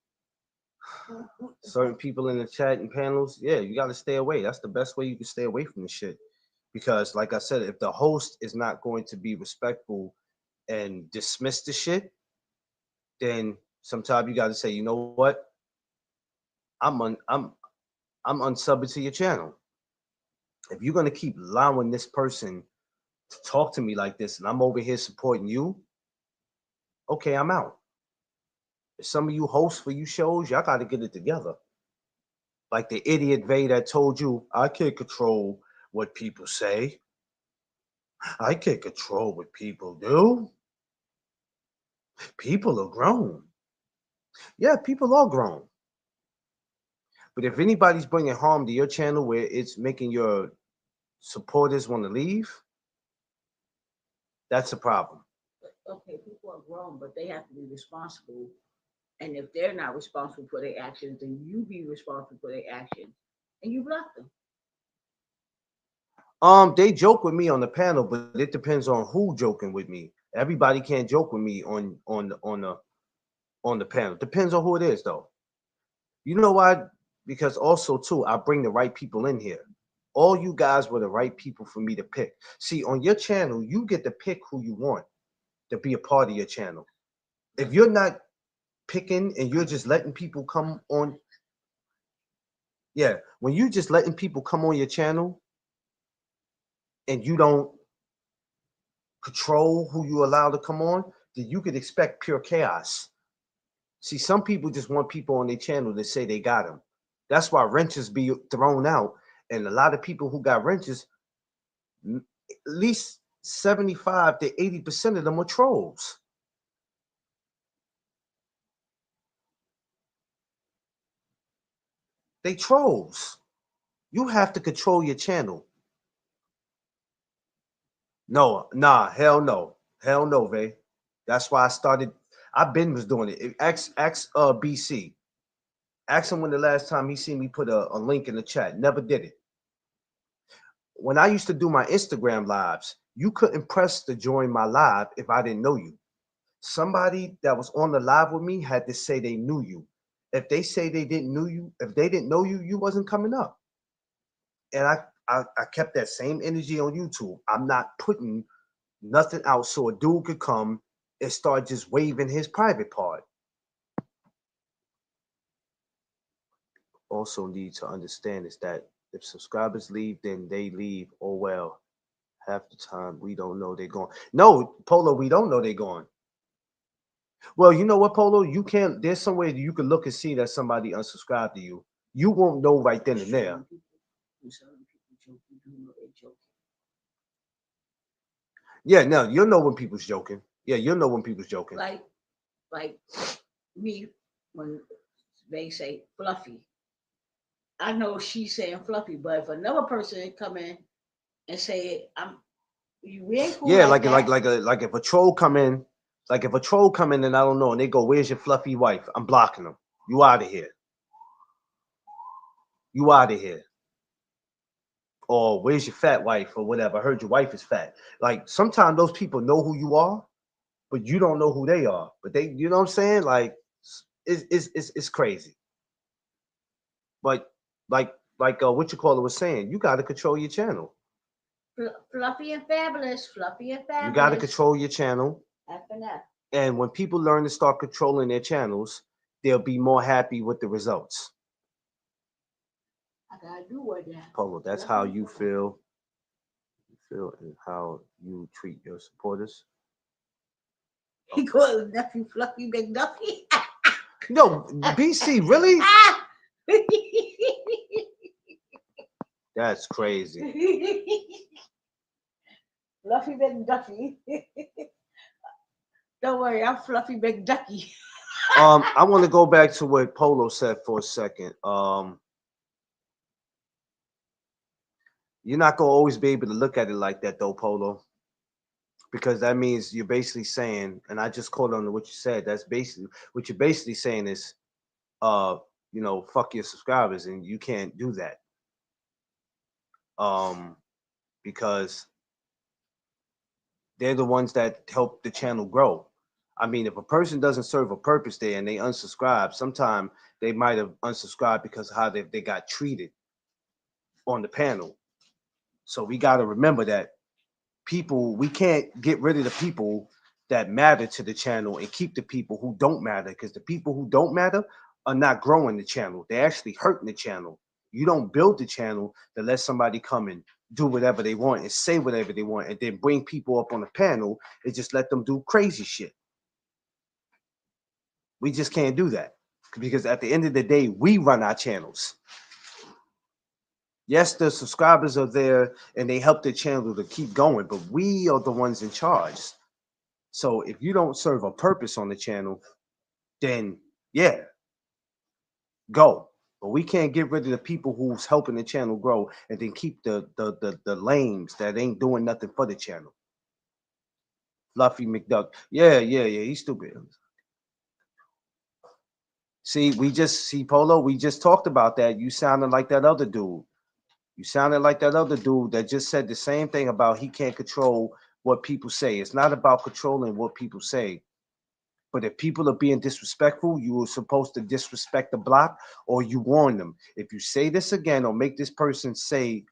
A: Certain people in the chat and panels, yeah, you got to stay away. That's the best way you can stay away from the shit. Because, like I said, if the host is not going to be respectful and dismiss the shit, then sometimes you got to say, you know what? I'm unsubbing to your channel. If you're gonna keep allowing this person to talk to me like this, and I'm over here supporting you, okay, I'm out. If some of you hosts for you shows, y'all got to get it together. Like the idiot Vay that told you, I can't control what people say. I can't control what people do. People are grown. Yeah, people are grown. But if anybody's bringing harm to your channel where it's making your supporters want to leave, that's a problem.
C: Okay, people are grown, but they have to be responsible. And if they're not responsible for their actions, then you be responsible for their actions, and you block them.
A: They joke with me on the panel, but it depends on who joking with me. Everybody can't joke with me on the panel. Depends on who it is, though. You know why? Because also too, I bring the right people in here. All you guys were the right people for me to pick. See, on your channel, you get to pick who you want to be a part of your channel. If you're not picking and you're just letting people come on, yeah, when you just letting people come on your channel and you don't control who you allow to come on, then you could expect pure chaos. See, some people just want people on their channel to say they got them. That's why wrenches be thrown out. And a lot of people who got wrenches, at least 75 to 80% of them are trolls. They trolls. You have to control your channel. No, nah, hell no. Hell no, Vay. That's why I started. I've been was doing it. Ask BC. Ask him when the last time he seen me put a link in the chat. Never did it. When I used to do my Instagram lives, you couldn't press to join my live if I didn't know you. Somebody that was on the live with me had to say they knew you. If they say they didn't know you, if they didn't know you, you wasn't coming up. And I kept that same energy on YouTube. I'm not putting nothing out so a dude could come and start just waving his private part. Also need to understand is that if subscribers leave, then they leave. Oh well. Half the time we don't know they're going. No, Polo, we don't know they're going. Well, you know what, Polo? You can't. There's some way that you can look and see that somebody unsubscribed to you. You won't know right then and there. Yeah, no, you'll know when people's joking. Yeah, you'll know when people's joking.
C: Like me when they say fluffy. I know she's saying fluffy, but if another person come in and say it, we ain't cool.
A: Yeah,
C: like
A: like if a troll come in, like if a troll come in and I don't know, and they go, "Where's your fluffy wife?" I'm blocking them. You out of here. You out of here. Or where's your fat wife or whatever? I heard your wife is fat. Like sometimes those people know who you are, but you don't know who they are. But they, you know what I'm saying? Like it's crazy. But like what you call it was saying, you got to control your channel.
C: Fluffy and fabulous, fluffy and fabulous.
A: You got to control your channel.
C: F and F.
A: And when people learn to start controlling their channels, they'll be more happy with the results.
C: I gotta do what that.
A: Polo, that's how you feel. You feel and how you treat your supporters.
C: He called his nephew Fluffy McDuffie.
A: No, BC, really? That's crazy.
C: Fluffy McDuffie. Don't worry, I'm Fluffy McDucky.
A: I want to go back to what Polo said for a second. You're not gonna always be able to look at it like that, though, Polo, because that means you're basically saying, and I just caught on to what you said. That's basically what you're basically saying is, you know, fuck your subscribers, and you can't do that. Because they're the ones that help the channel grow. I mean, if a person doesn't serve a purpose there and they unsubscribe, sometimes they might have unsubscribed because of how they got treated on the panel. So we got to remember that people, we can't get rid of the people that matter to the channel and keep the people who don't matter, because the people who don't matter are not growing the channel. They're actually hurting the channel. You don't build the channel to let somebody come and do whatever they want and say whatever they want and then bring people up on the panel and just let them do crazy shit. We just can't do that, because at the end of the day, we run our channels. Yes, the subscribers are there and they help the channel to keep going, but we are the ones in charge. So if you don't serve a purpose on the channel, then yeah, go. But we can't get rid of the people who's helping the channel grow and then keep the lames that ain't doing nothing for the channel. Fluffy McDuck. Yeah, he's stupid. See, Polo, we just talked about that. You sounded like that other dude. You sounded like that other dude that just said the same thing about he can't control what people say. It's not about controlling what people say. But if people are being disrespectful, you were supposed to disrespect the block, or you warn them. If you say this again or make this person say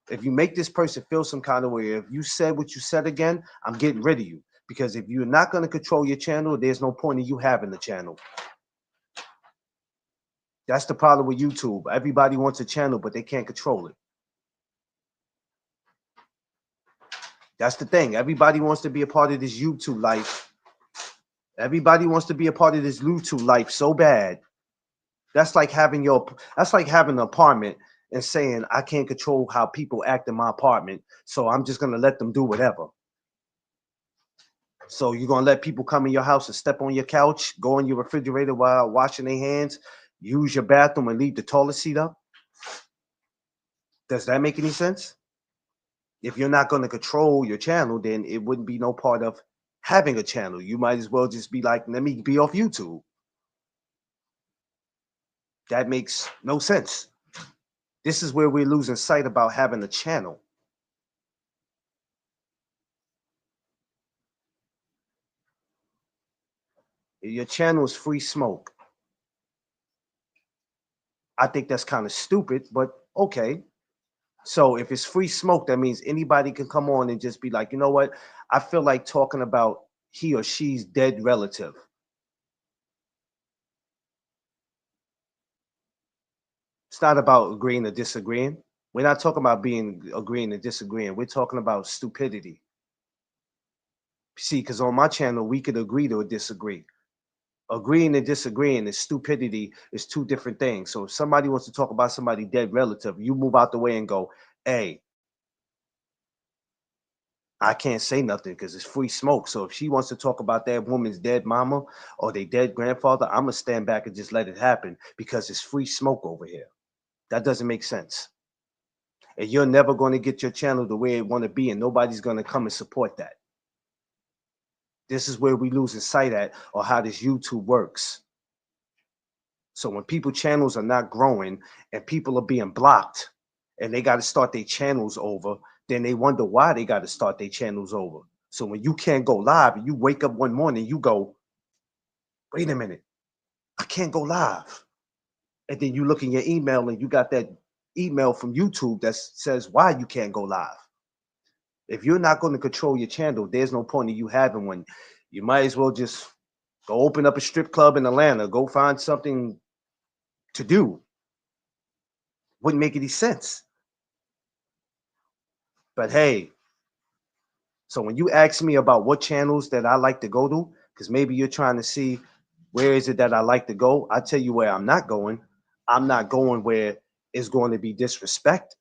A: If you make this person feel some kind of way, if you said what you said again, I'm getting rid of you. Because if you're not going to control your channel, there's no point in you having the channel. That's the problem with YouTube. Everybody wants a channel, but they can't control it. That's the thing. Everybody wants to be a part of this YouTube life. Everybody wants to be a part of this YouTube life so bad. That's like having an apartment and saying, I can't control how people act in my apartment, so I'm just gonna let them do whatever. So you're gonna let people come in your house and step on your couch, go in your refrigerator while washing their hands, use your bathroom and leave the toilet seat up? Does that make any sense? If you're not gonna control your channel, then it wouldn't be no part of having a channel. You might as well just be like, let me be off YouTube. That makes no sense. This is where we're losing sight about having a channel. Your channel is free smoke. I think that's kind of stupid, but okay. So if it's free smoke, that means anybody can come on and just be like, you know what? I feel like talking about he or she's dead relative. It's not about agreeing or disagreeing. We're not talking about agreeing and disagreeing. We're talking about stupidity. See, because on my channel, we could agree to disagree. Agreeing and disagreeing is stupidity, is two different things. So if somebody wants to talk about somebody dead relative, you move out the way and go, hey, I can't say nothing because it's free smoke. So if she wants to talk about that woman's dead mama or their dead grandfather, I'm gonna stand back and just let it happen because it's free smoke over here. That doesn't make sense. And you're never going to get your channel the way it want to be, and nobody's going to come and support that. This is where we losing sight at, or how this YouTube works. So when people channels are not growing and people are being blocked and they got to start their channels over, then they wonder why they got to start their channels over. So when you can't go live and you wake up one morning, you go, wait a minute, I can't go live. And then you look in your email and you got that email from YouTube that says why you can't go live. If you're not going to control your channel, there's no point in you having one. You might as well just go open up a strip club in Atlanta, go find something to do. Wouldn't make any sense. But hey, so when you ask me about what channels that I like to go to, because maybe you're trying to see where is it that I like to go, I tell you where I'm not going. I'm not going where it's going to be disrespect.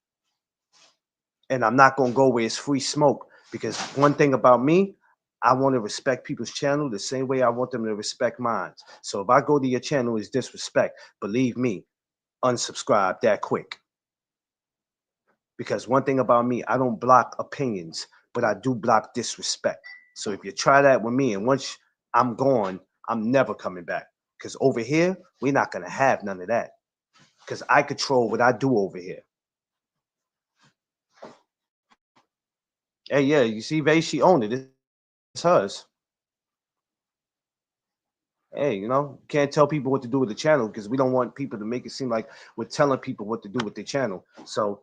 A: And I'm not going to go where it's free smoke. Because one thing about me, I want to respect people's channel the same way I want them to respect mine. So if I go to your channel is disrespect, believe me, unsubscribe that quick. Because one thing about me, I don't block opinions, but I do block disrespect. So if you try that with me and once I'm gone, I'm never coming back. Because over here, we're not going to have none of that. Because I control what I do over here. Hey, yeah, you see, Vay, she owned it. It's hers. Hey, you know, can't tell people what to do with the channel because we don't want people to make it seem like we're telling people what to do with their channel. So,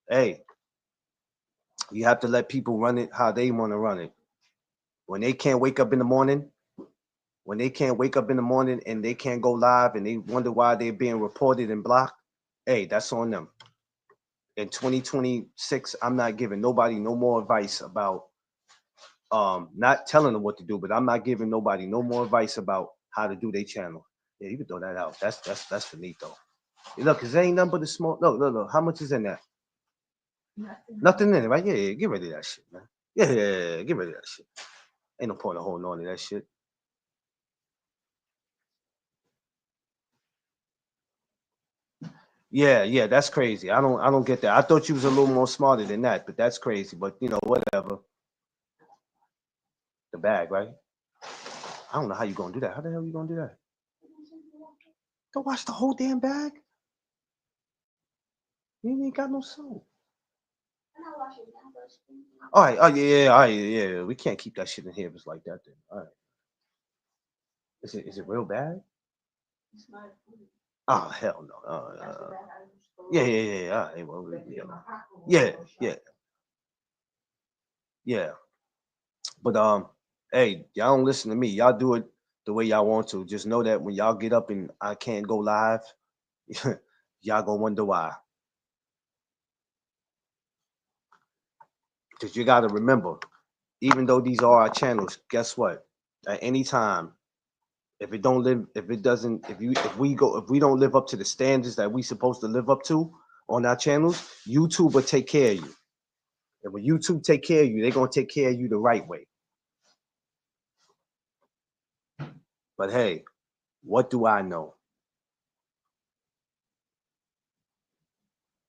A: hey, you have to let people run it how they want to run it. When they can't wake up in the morning, and they can't go live and they wonder why they're being reported and blocked, hey, that's on them. In 2026, I'm not giving nobody no more advice about not telling them what to do, but I'm not giving nobody no more advice about how to do their channel. Yeah, you can throw that out. That's finito. Look, cause there ain't nothing but the small. Look. How much is in that? Nothing in it, right? Yeah, get rid of that shit, man. Yeah, get rid of that shit. Ain't no point of holding on to that shit. Yeah, that's crazy. I don't get that. I thought you was a little more smarter than that, but that's crazy. But you know, whatever. The bag, right? I don't know how you gonna do that. How the hell you gonna do that? Don't wash the whole damn bag. You ain't got no soap. All right. Oh yeah. All right. Yeah. We can't keep that shit in here if it's like that. Then. All right. Is it real bad? Oh hell no. Yeah. All right, well, yeah, yeah, yeah. But hey, y'all don't listen to me. Y'all do it the way y'all want to. Just know that when y'all get up and I can't go live, y'all gonna wonder why. Because you gotta remember, even though these are our channels, guess what? At any time, if it don't live, if it doesn't, if we don't live up to the standards that we supposed to live up to on our channels, YouTube will take care of you. And when YouTube take care of you, they're gonna take care of you the right way. But hey, what do I know?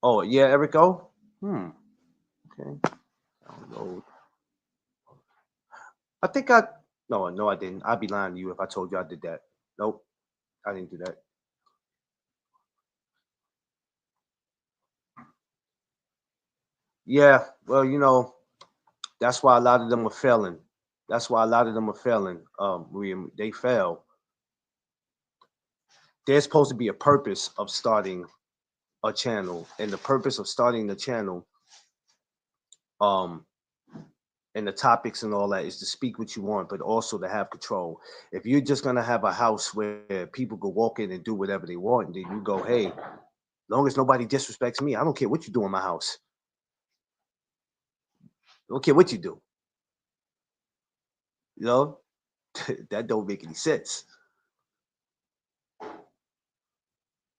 A: Oh yeah, Erico. Okay. Download. I think I no, I didn't. I'd be lying to you if I told you I did that. Nope, I didn't do that. Yeah, well, that's why a lot of them are failing. That's why a lot of them are failing. William, they fail. There's supposed to be a purpose of starting a channel, and the purpose of starting the channel, um, and the topics and all that is to speak what you want, but also to have control. If you're just gonna have a house where people can walk in and do whatever they want, and then you go, hey, long as nobody disrespects me, I don't care what you do in my house. I don't care what you do. You know, that don't make any sense.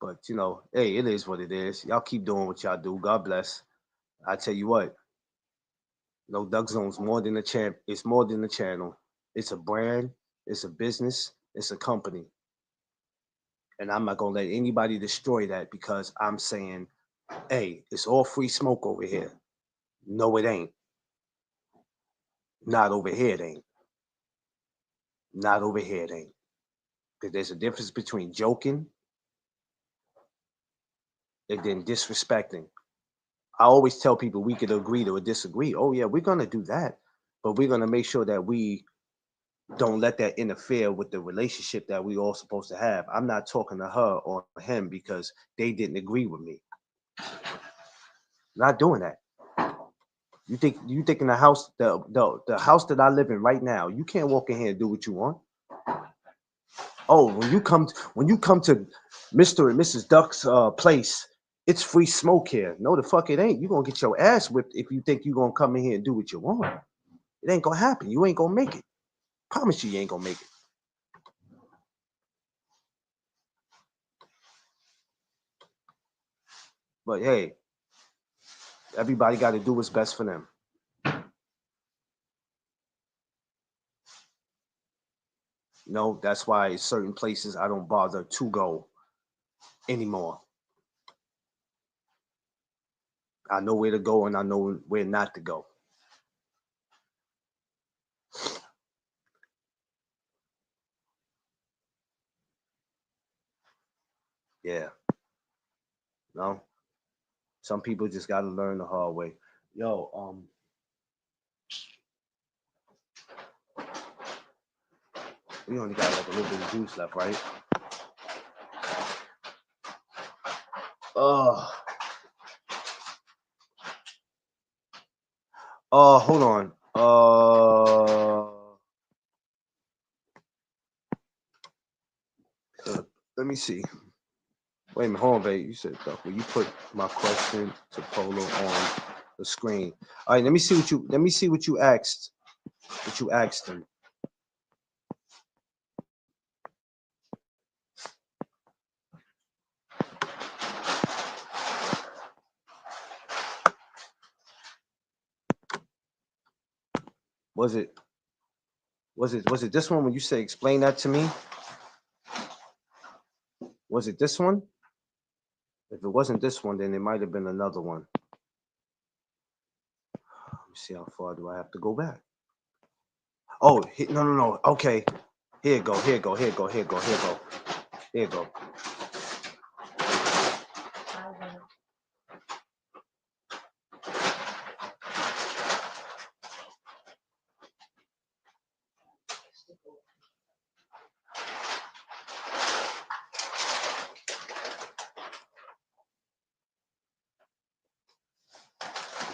A: But hey, it is what it is. Y'all keep doing what y'all do. God bless. I tell you what, no Duck Zone's more than a champ. It's more than a channel. It's a brand. It's a business. It's a company. And I'm not gonna let anybody destroy that because I'm saying, hey, it's all free smoke over here. No, it ain't. Not over here, it ain't. Not over here, it ain't. Because there's a difference between joking and then disrespecting. I always tell people we could agree to disagree. Oh yeah, we're gonna do that, but we're gonna make sure that we don't let that interfere with the relationship that we all supposed to have. I'm not talking to her or him because they didn't agree with me. Not doing that. You think in the house the house that I live in right now, you can't walk in here and do what you want. Oh, when you come to Mr. and Mrs. Duck's place, it's free smoke here. No, the fuck it ain't. You gonna get your ass whipped if you think you gonna come in here and do what you want. It ain't gonna happen. You ain't gonna make it. Promise you ain't gonna make it. But hey, everybody got to do what's best for them. That's why certain places I don't bother to go anymore. I know where to go and I know where not to go. Yeah. No. Some people just got to learn the hard way. Yo, we only got like a little bit of juice left, right? Oh, hold on. Let me see. Wait a minute, hold on, babe. You said, will you put my question to Polo on the screen? All right, let me see what you asked. What you asked him. Was it this one when you say explain that to me? Was it this one? If it wasn't this one, then it might have been another one. Let me see how far do I have to go back. Oh, no. Okay. Here you go. Here you go. Here you go. Here you go. Here you go. Here you go.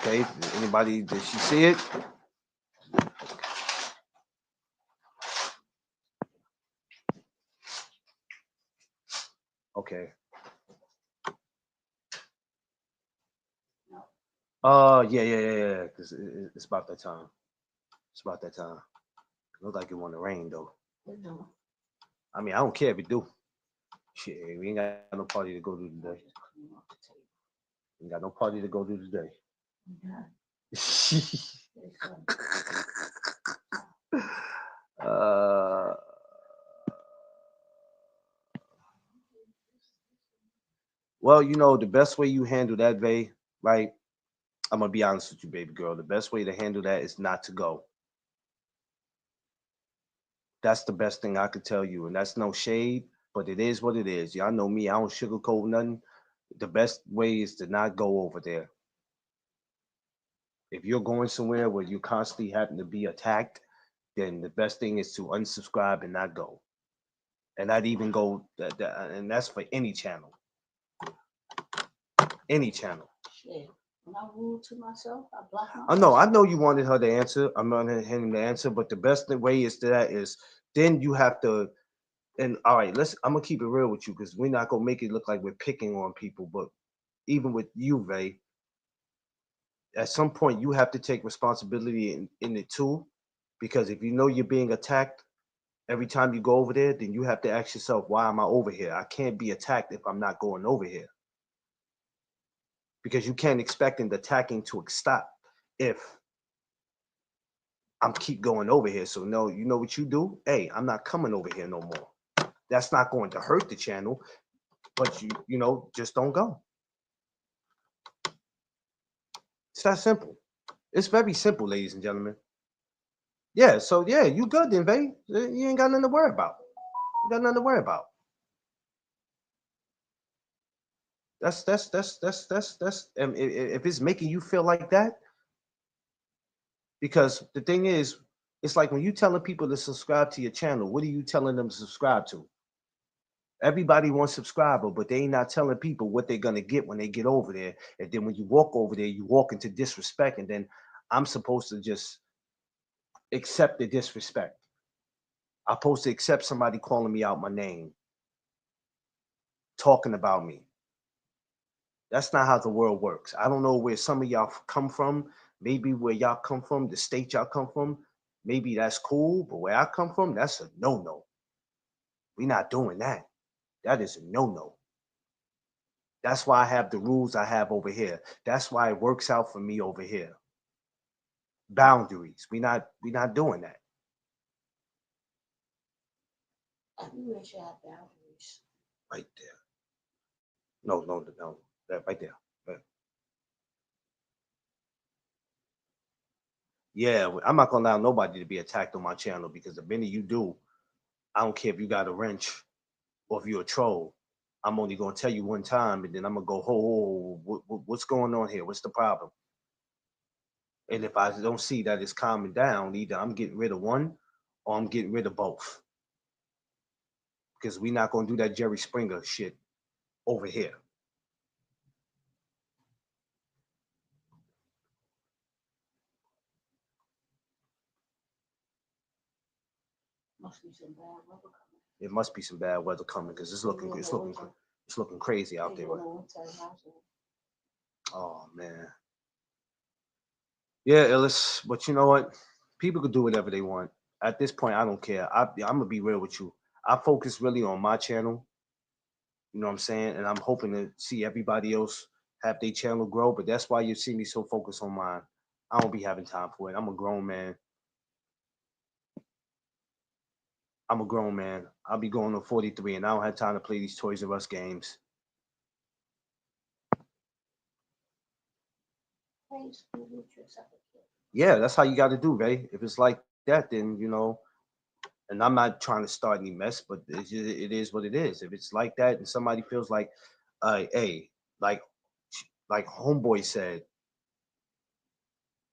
A: Okay, anybody, did she see it? Okay. Yeah. Cause it's about that time. It's about that time. Look like it want to rain though.
C: No.
A: I mean, I don't care if it do. Shit, we ain't got no party to go to today. We ain't got no party to go to today. uh, well, you know, the best way you handle that, Vay, right? I'm gonna be honest with you, baby girl. The best way to handle that is not to go. That's the best thing I could tell you, and that's no shade, but it is what it is. Y'all know me; I don't sugarcoat nothing. The best way is to not go over there. If you're going somewhere where you constantly happen to be attacked, then the best thing is to unsubscribe and not go, and not even go. And that's for any channel, any channel.
C: Shit. When I rule to myself, I block myself.
A: I know you wanted her to answer. I'm not him to answer, but the best way is that is then you have to. And all right, I'm gonna keep it real with you because we're not gonna make it look like we're picking on people. But even with you, Vay, at some point you have to take responsibility in it too, because if you know you're being attacked every time you go over there, then you have to ask yourself, why am I over here? I can't be attacked if I'm not going over here, because you can't expect the attacking to stop if I'm keep going over here. So no, you know what you do? Hey, I'm not coming over here no more. That's not going to hurt the channel, but you know, just don't go. It's that simple. It's very simple, ladies and gentlemen. Yeah, so yeah, you good then, babe. You ain't got nothing to worry about. You got nothing to worry about. That's. If it's making you feel like that, because the thing is, it's like when you telling people to subscribe to your channel, what are you telling them to subscribe to? Everybody wants subscriber, but they ain't not telling people what they're gonna get when they get over there. And then when you walk over there, you walk into disrespect, and then I'm supposed to just accept the disrespect. I'm supposed to accept somebody calling me out my name, talking about me. That's not how the world works. I don't know where some of y'all come from. Maybe where y'all come from, the state y'all come from, maybe that's cool. But where I come from, that's a no-no. We're not doing that. That is a no-no. That's why I have the rules I have over here. That's why it works out for me over here. Boundaries. We not doing that.
C: Everywhere should have boundaries.
A: Right there. No. That right there. Right. Yeah, I'm not gonna allow nobody to be attacked on my channel, because the minute you do, I don't care if you got a wrench or if you're a troll. I'm only gonna tell you one time, and then I'm gonna go, what's going on here? What's the problem? And if I don't see that it's calming down, either I'm getting rid of one or I'm getting rid of both. Because we're not gonna do that Jerry Springer shit over here.
C: Must be some bad weather coming.
A: It must be some bad weather coming, because it's looking crazy out there. Oh man. Yeah, Illis. But you know what? People could do whatever they want. At this point, I don't care. I'm gonna be real with you. I focus really on my channel. You know what I'm saying? And I'm hoping to see everybody else have their channel grow. But that's why you see me so focused on mine. I don't be having time for it. I'm a grown man. I'm a grown man. I'll be going to 43, and I don't have time to play these Toys R Us games. Yeah, that's how you got to do, Ray. If it's like that, then you know. And I'm not trying to start any mess, but it is what it is. If it's like that, and somebody feels like, hey, like Homeboy said,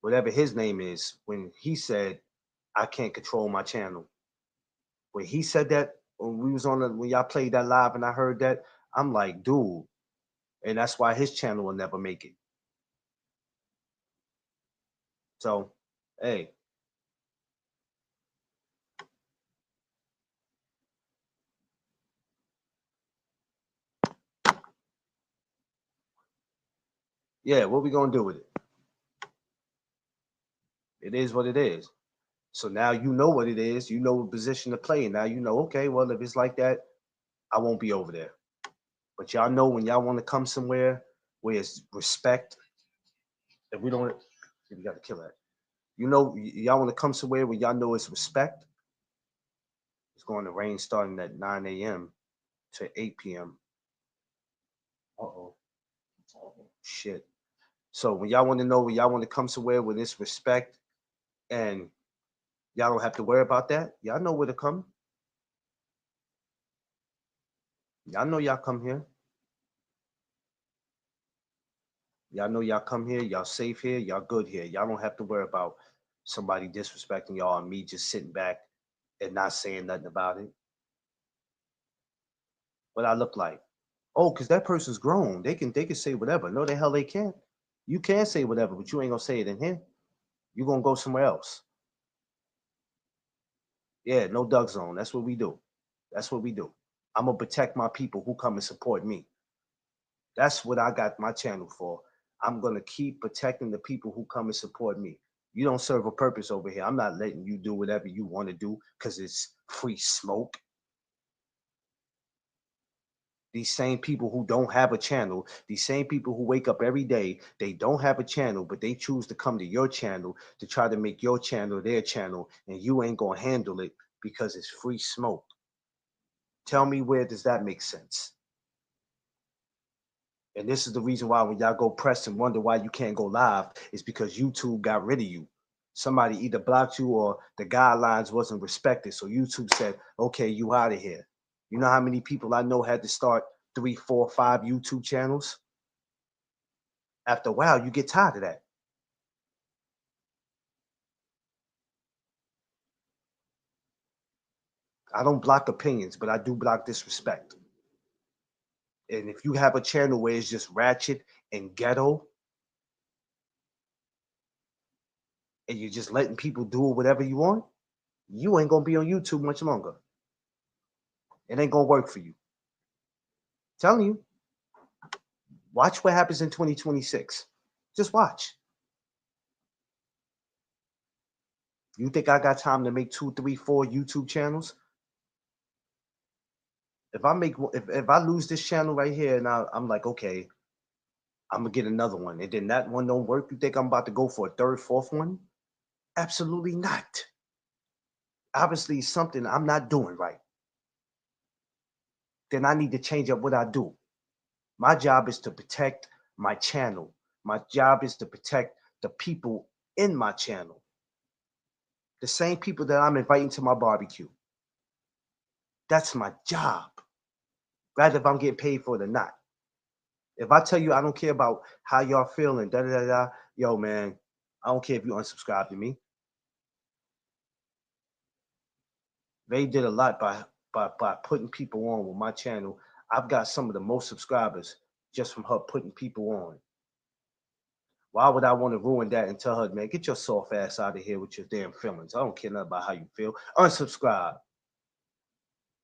A: whatever his name is, when he said, I can't control my channel. When he said that, when we was when y'all played that live, and I heard that, I'm like, dude, and that's why his channel will never make it. So, hey, yeah, what we gonna do with it? It is what it is. So now you know what it is. You know what position to play. Now you know, okay, well, if it's like that, I won't be over there. But y'all know when y'all want to come somewhere where it's respect, if we don't, we got to kill that. You know, y'all want to come somewhere where y'all know it's respect. It's going to rain starting at 9 a.m. to 8 p.m. Uh-oh, shit. So when y'all want to know where y'all want to come somewhere with this respect and y'all don't have to worry about that, y'all know where to come. Y'all know y'all come here. Y'all know y'all come here, y'all safe here, y'all good here. Y'all don't have to worry about somebody disrespecting y'all and me just sitting back and not saying nothing about it. What I look like. Oh, because that person's grown. They can say whatever. No, the hell they can't. You can say whatever, but you ain't gonna say it in here. You're gonna go somewhere else. Yeah, no Doug Zone. That's what we do. That's what we do. I'm gonna protect my people who come and support me. That's what I got my channel for. I'm gonna keep protecting the people who come and support me. You don't serve a purpose over here. I'm not letting you do whatever you want to do because it's free smoke. These same people who don't have a channel, these same people who wake up every day, they don't have a channel, but they choose to come to your channel to try to make your channel their channel, and you ain't gonna handle it because it's free smoke. Tell me, where does that make sense? And this is the reason why when y'all go press and wonder why you can't go live, is because YouTube got rid of you. Somebody either blocked you or the guidelines wasn't respected. So YouTube said, okay, you out of here. You know how many people I know had to start 3, 4, 5 YouTube channels? After a while, you get tired of that. I don't block opinions, but I do block disrespect. And if you have a channel where it's just ratchet and ghetto, and you're just letting people do whatever you want, you ain't gonna be on YouTube much longer. It ain't gonna work for you. Telling you, watch what happens in 2026. Just watch. You think I got time to make 2, 3, 4 YouTube channels? If I lose this channel right here and I'm like, okay, I'm gonna get another one, and then that one don't work, you think I'm about to go for a third, fourth one? Absolutely not. Obviously, something I'm not doing right. Then I need to change up what I do. My job is to protect my channel. My job is to protect the people in my channel. The same people that I'm inviting to my barbecue. That's my job. Rather if I'm getting paid for it or not. If I tell you I don't care about how y'all feeling, da da da da, yo man, I don't care if you unsubscribe to me. They did a lot by putting people on with my channel. I've got some of the most subscribers just from her putting people on. Why would I want to ruin that and tell her, man, get your soft ass out of here with your damn feelings? I don't care nothing about how you feel. Unsubscribe.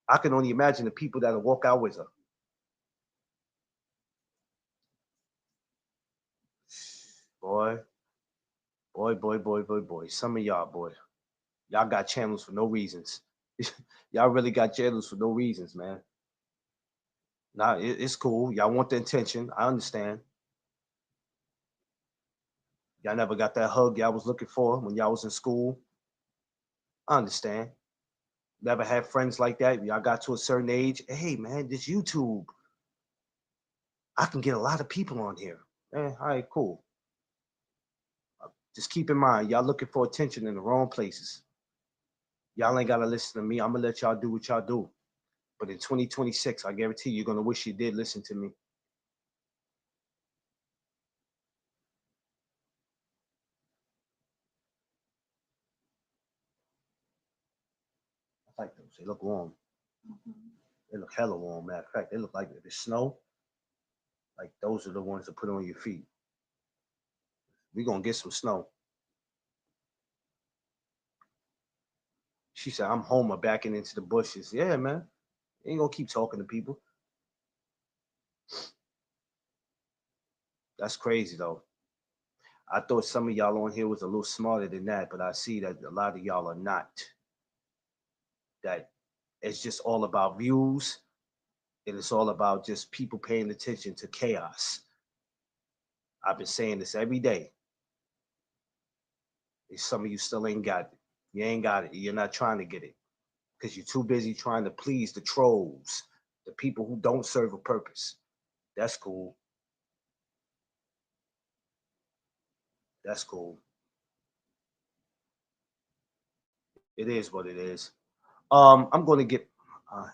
A: I can only imagine the people that'll walk out with her. Boy, boy. Some of y'all, boy, y'all got channels for no reasons. Y'all really got channels for no reasons, man. Nah, it's cool. Y'all want the attention. I understand. Y'all never got that hug y'all was looking for when y'all was in school. I understand. Never had friends like that. Y'all got to a certain age. Hey, man, this YouTube, I can get a lot of people on here. All right, cool. Just keep in mind, y'all looking for attention in the wrong places. Y'all ain't gotta listen to me. I'm gonna let y'all do what y'all do. But in 2026, I guarantee you're gonna wish you did listen to me. I like those. They look warm. They look hella warm. Matter of fact, they look like if it's snow, like those are the ones to put on your feet. We gonna get some snow. She said, I'm Homer backing into the bushes. Yeah, man. You ain't gonna keep talking to people. That's crazy though. I thought some of y'all on here was a little smarter than that, but I see that a lot of y'all are not. That it's just all about views and it's all about just people paying attention to chaos. I've been saying this every day. Some of you still ain't got it. You ain't got it. You're not trying to get it because you're too busy trying to please the trolls, the people who don't serve a purpose. That's cool. That's cool. It is what it is. I'm going to get. Uh,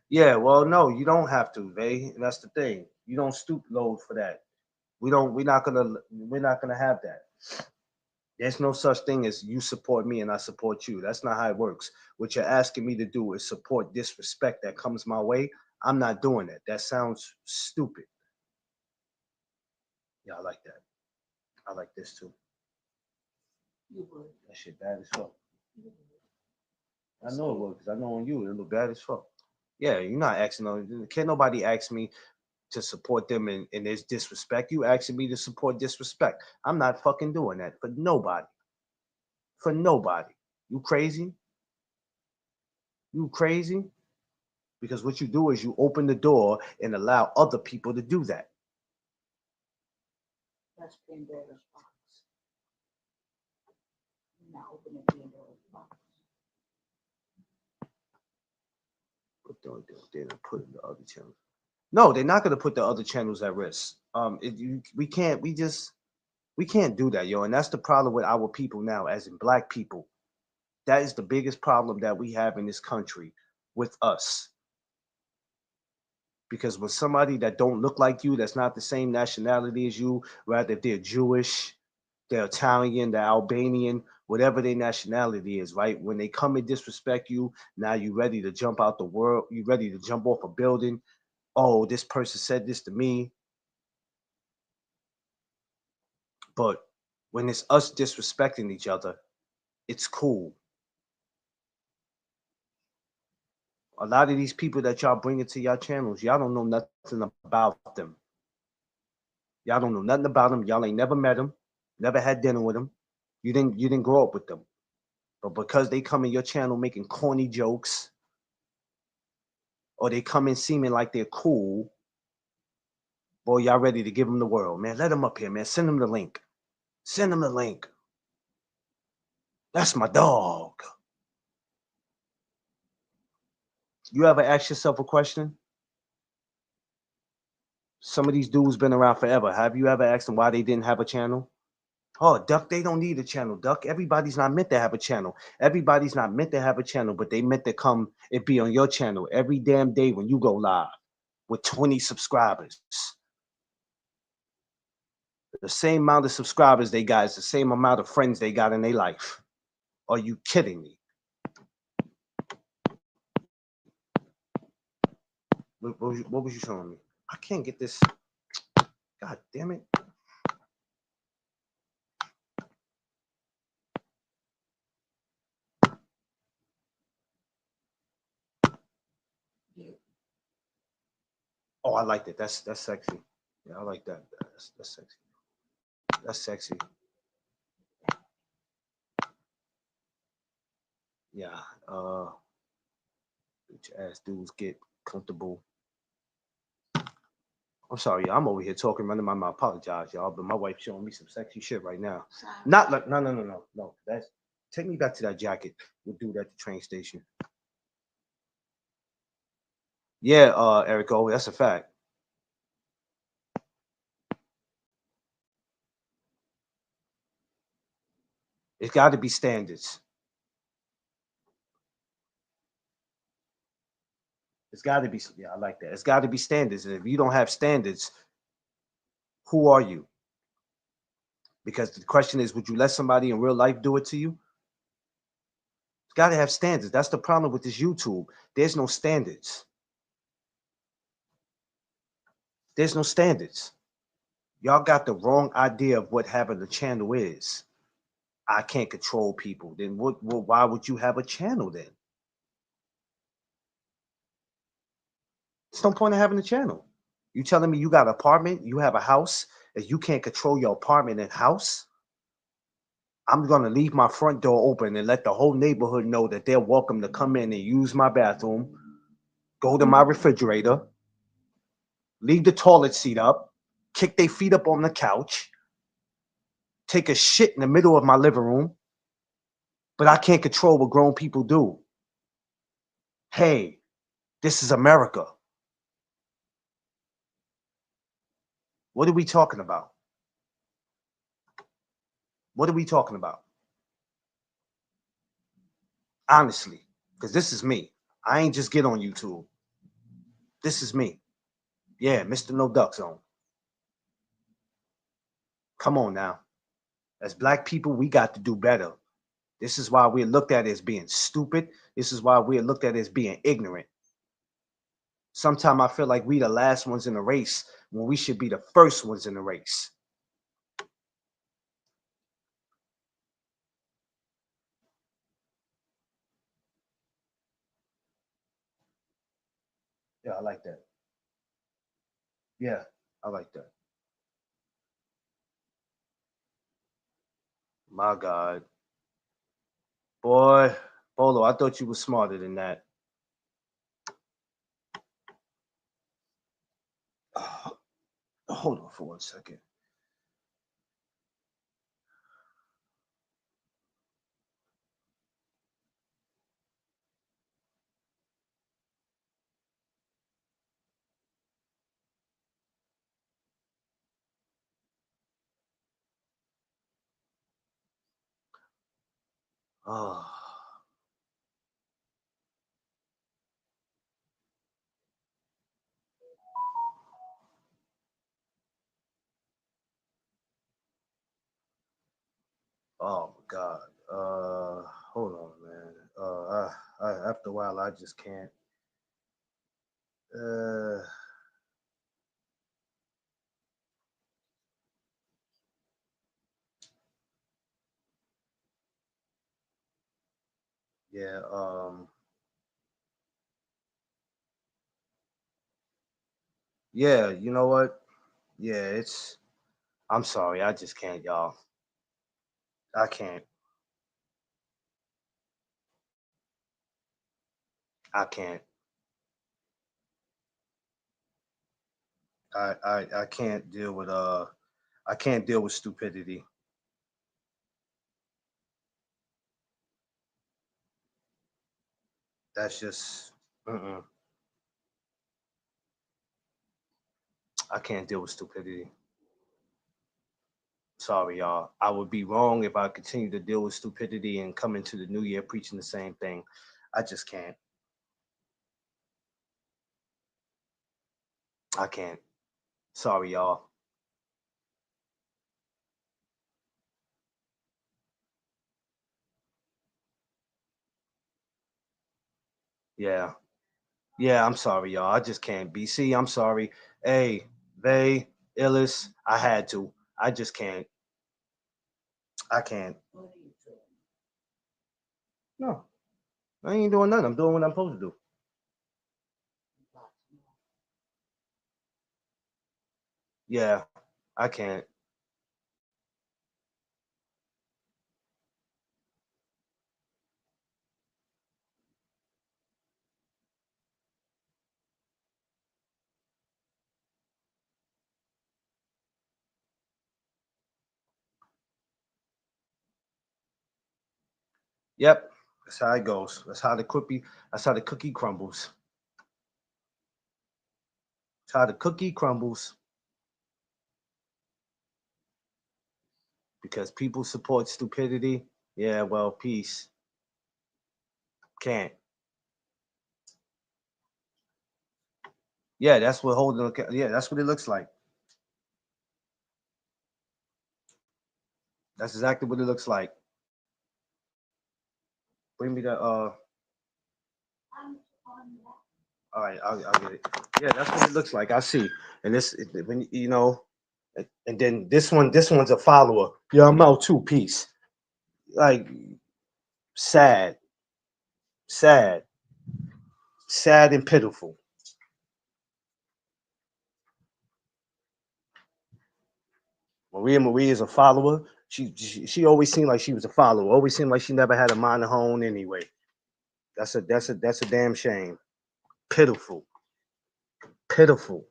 A: yeah, well, no, you don't have to, Vay. That's the thing. You don't stoop load for that. We don't. We're not gonna. We're not gonna have that. There's no such thing as you support me and I support you. That's not how it works. What you're asking me to do is support disrespect that comes my way. I'm not doing that. That sounds stupid. Yeah, I like that. I like this too.
C: You would.
A: That shit bad as fuck.
C: You
A: I
C: would.
A: know it was because I know on you it look bad as fuck. Yeah, you're not asking. Can't nobody ask me to support them and there's disrespect. You asking me to support disrespect. I'm not fucking doing that for nobody. For nobody. You crazy? You crazy? Because what you do is you open the door and allow other people to do that.
C: That's Pandora's box. You're not opening Pandora's box.
A: But they're gonna put in the other channels. No, they're not gonna put the other channels at risk. We can't. We can't do that, yo. And that's the problem with our people now, as in black people. That is the biggest problem that we have in this country with us. Because when somebody that don't look like you, that's not the same nationality as you, rather if they're Jewish, they're Italian, they're Albanian, whatever their nationality is, right? When they come and disrespect you, now you ready to jump out the world, you ready to jump off a building. Oh, this person said this to me. But when it's us disrespecting each other, it's cool. A lot of these people that y'all bring into your channels, y'all don't know nothing about them. Y'all don't know nothing about them. Y'all ain't never met them, never had dinner with them. You didn't grow up with them. But because they come in your channel making corny jokes, or they come in seeming like they're cool, boy, y'all ready to give them the world, man. Let them up here, man. Send them the link. Send them the link. That's my dog. You ever ask yourself a question? Some of these dudes been around forever. Have you ever asked them why they didn't have a channel? Oh, Duck, they don't need a channel. Duck, everybody's not meant to have a channel. Everybody's not meant to have a channel, but they meant to come and be on your channel every damn day when you go live with 20 subscribers. The same amount of subscribers they got is the same amount of friends they got in their life. Are you kidding me? What was you showing me? I can't get this. God damn it.
C: Yeah.
A: Oh, I like that. That's sexy. Yeah, I like that. That's sexy. That's sexy. Yeah. Bitch ass dudes get comfortable. I'm sorry, I'm over here talking, running my mouth. I apologize, y'all, but my wife's showing me some sexy shit right now.
C: Sorry.
A: Not like no. That's take me back to that jacket. We'll do that at the train station. Yeah, Erico, that's a fact. It's got to be standards. It's got to be. Yeah, I like that. It's got to be standards. And if you don't have standards, who are you? Because the question is, would you let somebody in real life do it to you? It's got to have standards. That's the problem with this YouTube. There's no standards. There's no standards. Y'all got the wrong idea of what having a channel is. I can't control people. Then why would you have a channel then? There's no point in having a channel. You telling me you got an apartment, you have a house, and you can't control your apartment and house? I'm gonna leave my front door open and let the whole neighborhood know that they're welcome to come in and use my bathroom, go to my refrigerator, leave the toilet seat up, kick their feet up on the couch, take a shit in the middle of my living room, but I can't control what grown people do. Hey, this is America. What are we talking about? What are we talking about? Honestly, because this is me. I ain't just get on YouTube. This is me. Yeah, Mr. No Duck Zone. Come on now. As black people, we got to do better. This is why we're looked at as being stupid. This is why we're looked at as being ignorant. Sometimes I feel like we the last ones in the race when we should be the first ones in the race. Yeah, I like that. Yeah, I like that. My God. Boy, Bolo, I thought you were smarter than that. Hold on for 1 second. Oh, oh my God. Hold on, man. After a while, I just can't. Uh, yeah. Yeah. You know what? Yeah. It's. I'm sorry. I just can't, y'all. I can't. I can't. I can't deal with I can't deal with stupidity. That's just mm-mm. I can't deal with stupidity. Sorry, y'all. I would be wrong if I continue to deal with stupidity and come into the new year preaching the same thing. I just can't. I can't. Sorry, y'all. Yeah. Yeah, I'm sorry, y'all. I just can't. BC, I'm sorry. Hey, they, Illis, I had to. I just can't. I can't.
C: What are you doing?
A: No, I ain't doing nothing. I'm doing what I'm supposed to do. Yeah, I can't. Yep, that's how it goes. That's how the cookie crumbles. That's how the cookie crumbles because people support stupidity. Yeah, well, peace. Can't. Yeah, that's what holding. Yeah, that's what it looks like. That's exactly what it looks like. Bring me the. All right, I'll get it. Yeah, that's what it looks like. I see. And this when you know, And then this one's a follower. Yeah, I'm out too. Peace. Like sad, sad, sad and pitiful. Maria is a follower. She always seemed like she was a follower. Always seemed like she never had a mind of her own anyway. That's a damn shame. Pitiful, pitiful.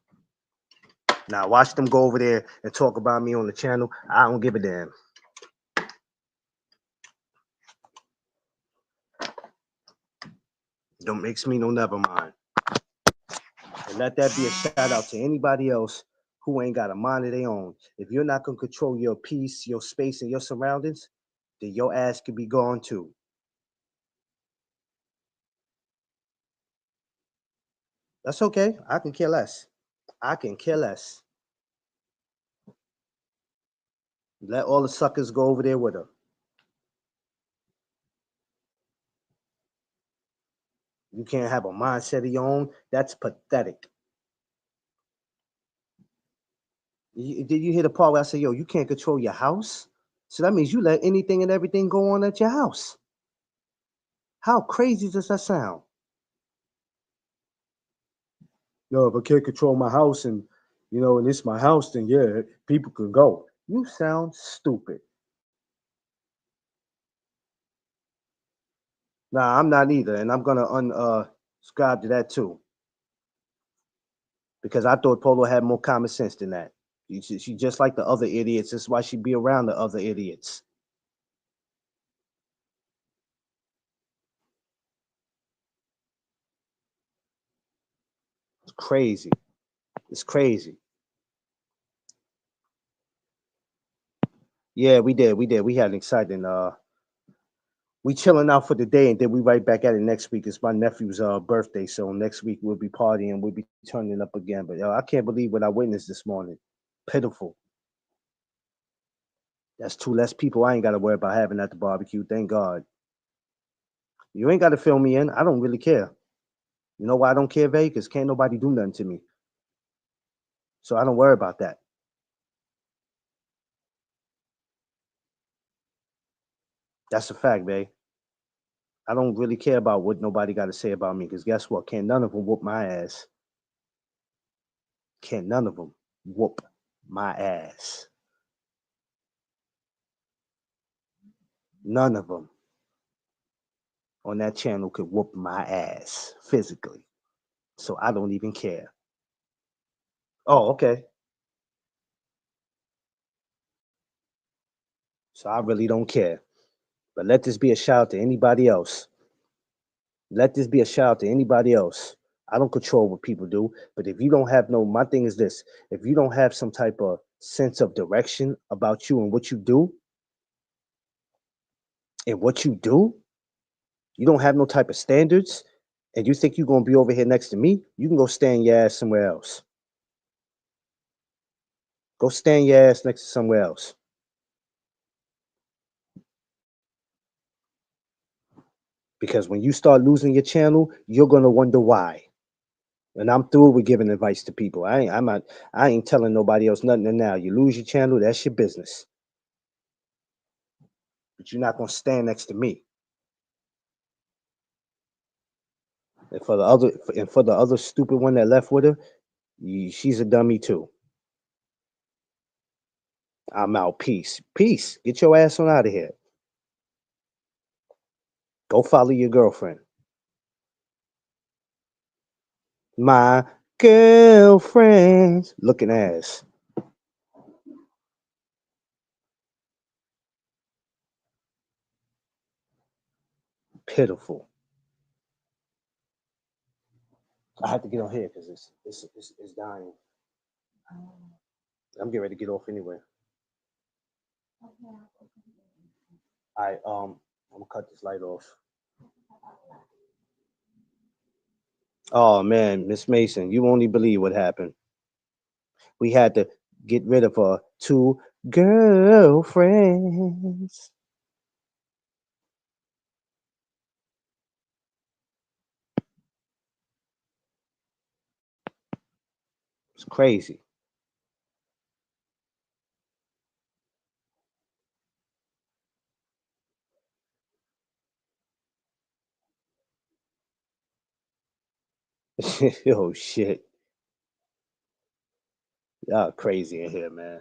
A: Now watch them go over there and talk about me on the channel. I don't give a damn. Don't mix me no never mind. And let that be a shout out to anybody else who ain't got a mind of their own. If you're not gonna control your peace, your space, and your surroundings, then your ass could be gone too. That's okay. I can care less. I can care less. Let all the suckers go over there with her. You can't have a mindset of your own. That's pathetic. Did you hear the part where I said, yo, you can't control your house? So that means you let anything and everything go on at your house. How crazy does that sound? No, if I can't control my house and it's my house, then yeah, people can go. You sound stupid. Nah, I'm not either, and I'm gonna subscribe to that too because I thought Polo had more common sense than that. She just like the other idiots. That's why she be around the other idiots. It's crazy. It's crazy. Yeah, we did. We did. We had an exciting. We chilling out for the day, and then we right back at it next week. It's my nephew's birthday, so next week we'll be partying. We'll be turning up again. But I can't believe what I witnessed this morning. Pitiful. That's two less people I ain't got to worry about having at the barbecue. Thank God. You ain't got to fill me in. I don't really care. You know why I don't care, Vay? Because can't nobody do nothing to me. So I don't worry about that. That's a fact, Vay. I don't really care about what nobody got to say about me. Because guess what? Can't none of them whoop my ass. Can't none of them whoop my ass. None of them on that channel could whoop my ass physically. So I don't even care. Oh, okay. So I really don't care. But let this be a shout out to anybody else. Let this be a shout out to anybody else. I don't control what people do, but if you don't have my thing is this: if you don't have some type of sense of direction about you and what you do, you don't have no type of standards, and you think you're gonna be over here next to me, you can go stand your ass somewhere else. Go stand your ass next to somewhere else. Because when you start losing your channel, you're gonna wonder why. And I'm through with giving advice to people. I ain't telling nobody else nothing. And now you lose your channel, that's your business. But you're not gonna stand next to me. And for the other stupid one that left with her, she's a dummy too. I'm out. Peace. Peace. Get your ass on out of here. Go follow your girlfriend. My girlfriend's looking ass. Pitiful. I have to get on here because it's dying. I'm getting ready to get off anyway. I'm gonna cut this light off. Oh man, Miss Mason, you won't even believe what happened. We had to get rid of our two girlfriends. It's crazy. Oh shit. Y'all crazy in here, man.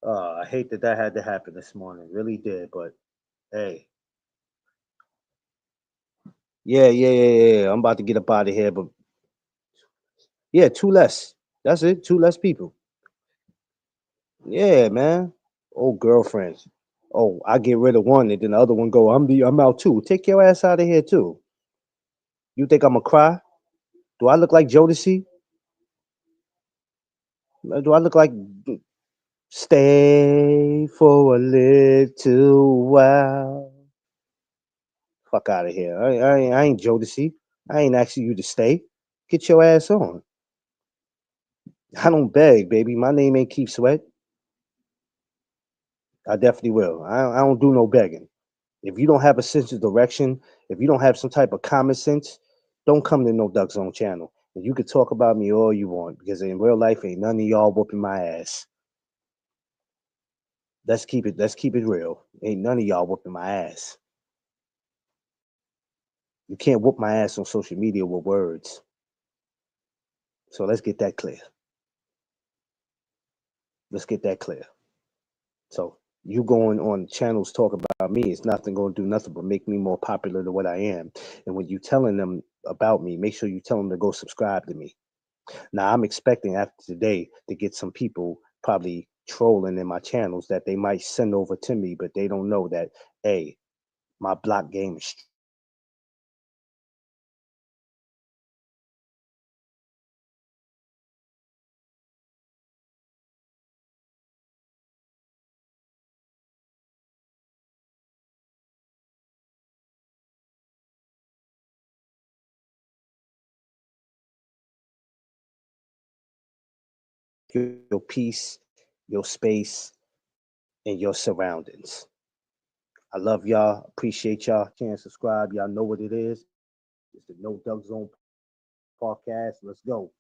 A: I hate that that had to happen this morning. Really did, but hey. Yeah. I'm about to get up out of here, but yeah, two less. That's it. Two less people. Yeah, man. Oh, girlfriends. Oh, I get rid of one and then the other one go, I'm out too. Take your ass out of here too. You think I'm gonna cry? Do I look like Jodeci? Do I look like stay for a little while? Fuck out of here. I ain't Jodeci. I ain't asking you to stay. Get your ass on. I don't beg, baby. My name ain't Keith Sweat. I definitely will. I don't do no begging. If you don't have a sense of direction, if you don't have some type of common sense, don't come to no Duck Zone channel. And you can talk about me all you want because in real life ain't none of y'all whooping my ass. Let's keep it real. Ain't none of y'all whooping my ass. You can't whoop my ass on social media with words. So let's get that clear. Let's get that clear. So you going on channels talk about me is nothing going to do nothing but make me more popular than what I am. And when you telling them about me, make sure you tell them to go subscribe to me. Now I'm expecting after today to get some people probably trolling in my channels that they might send over to me, but they don't know that hey, my block game is your peace, your space, and your surroundings. I love y'all. Appreciate y'all. Can subscribe. Y'all know what it is. It's the No Duck Zone podcast. Let's go.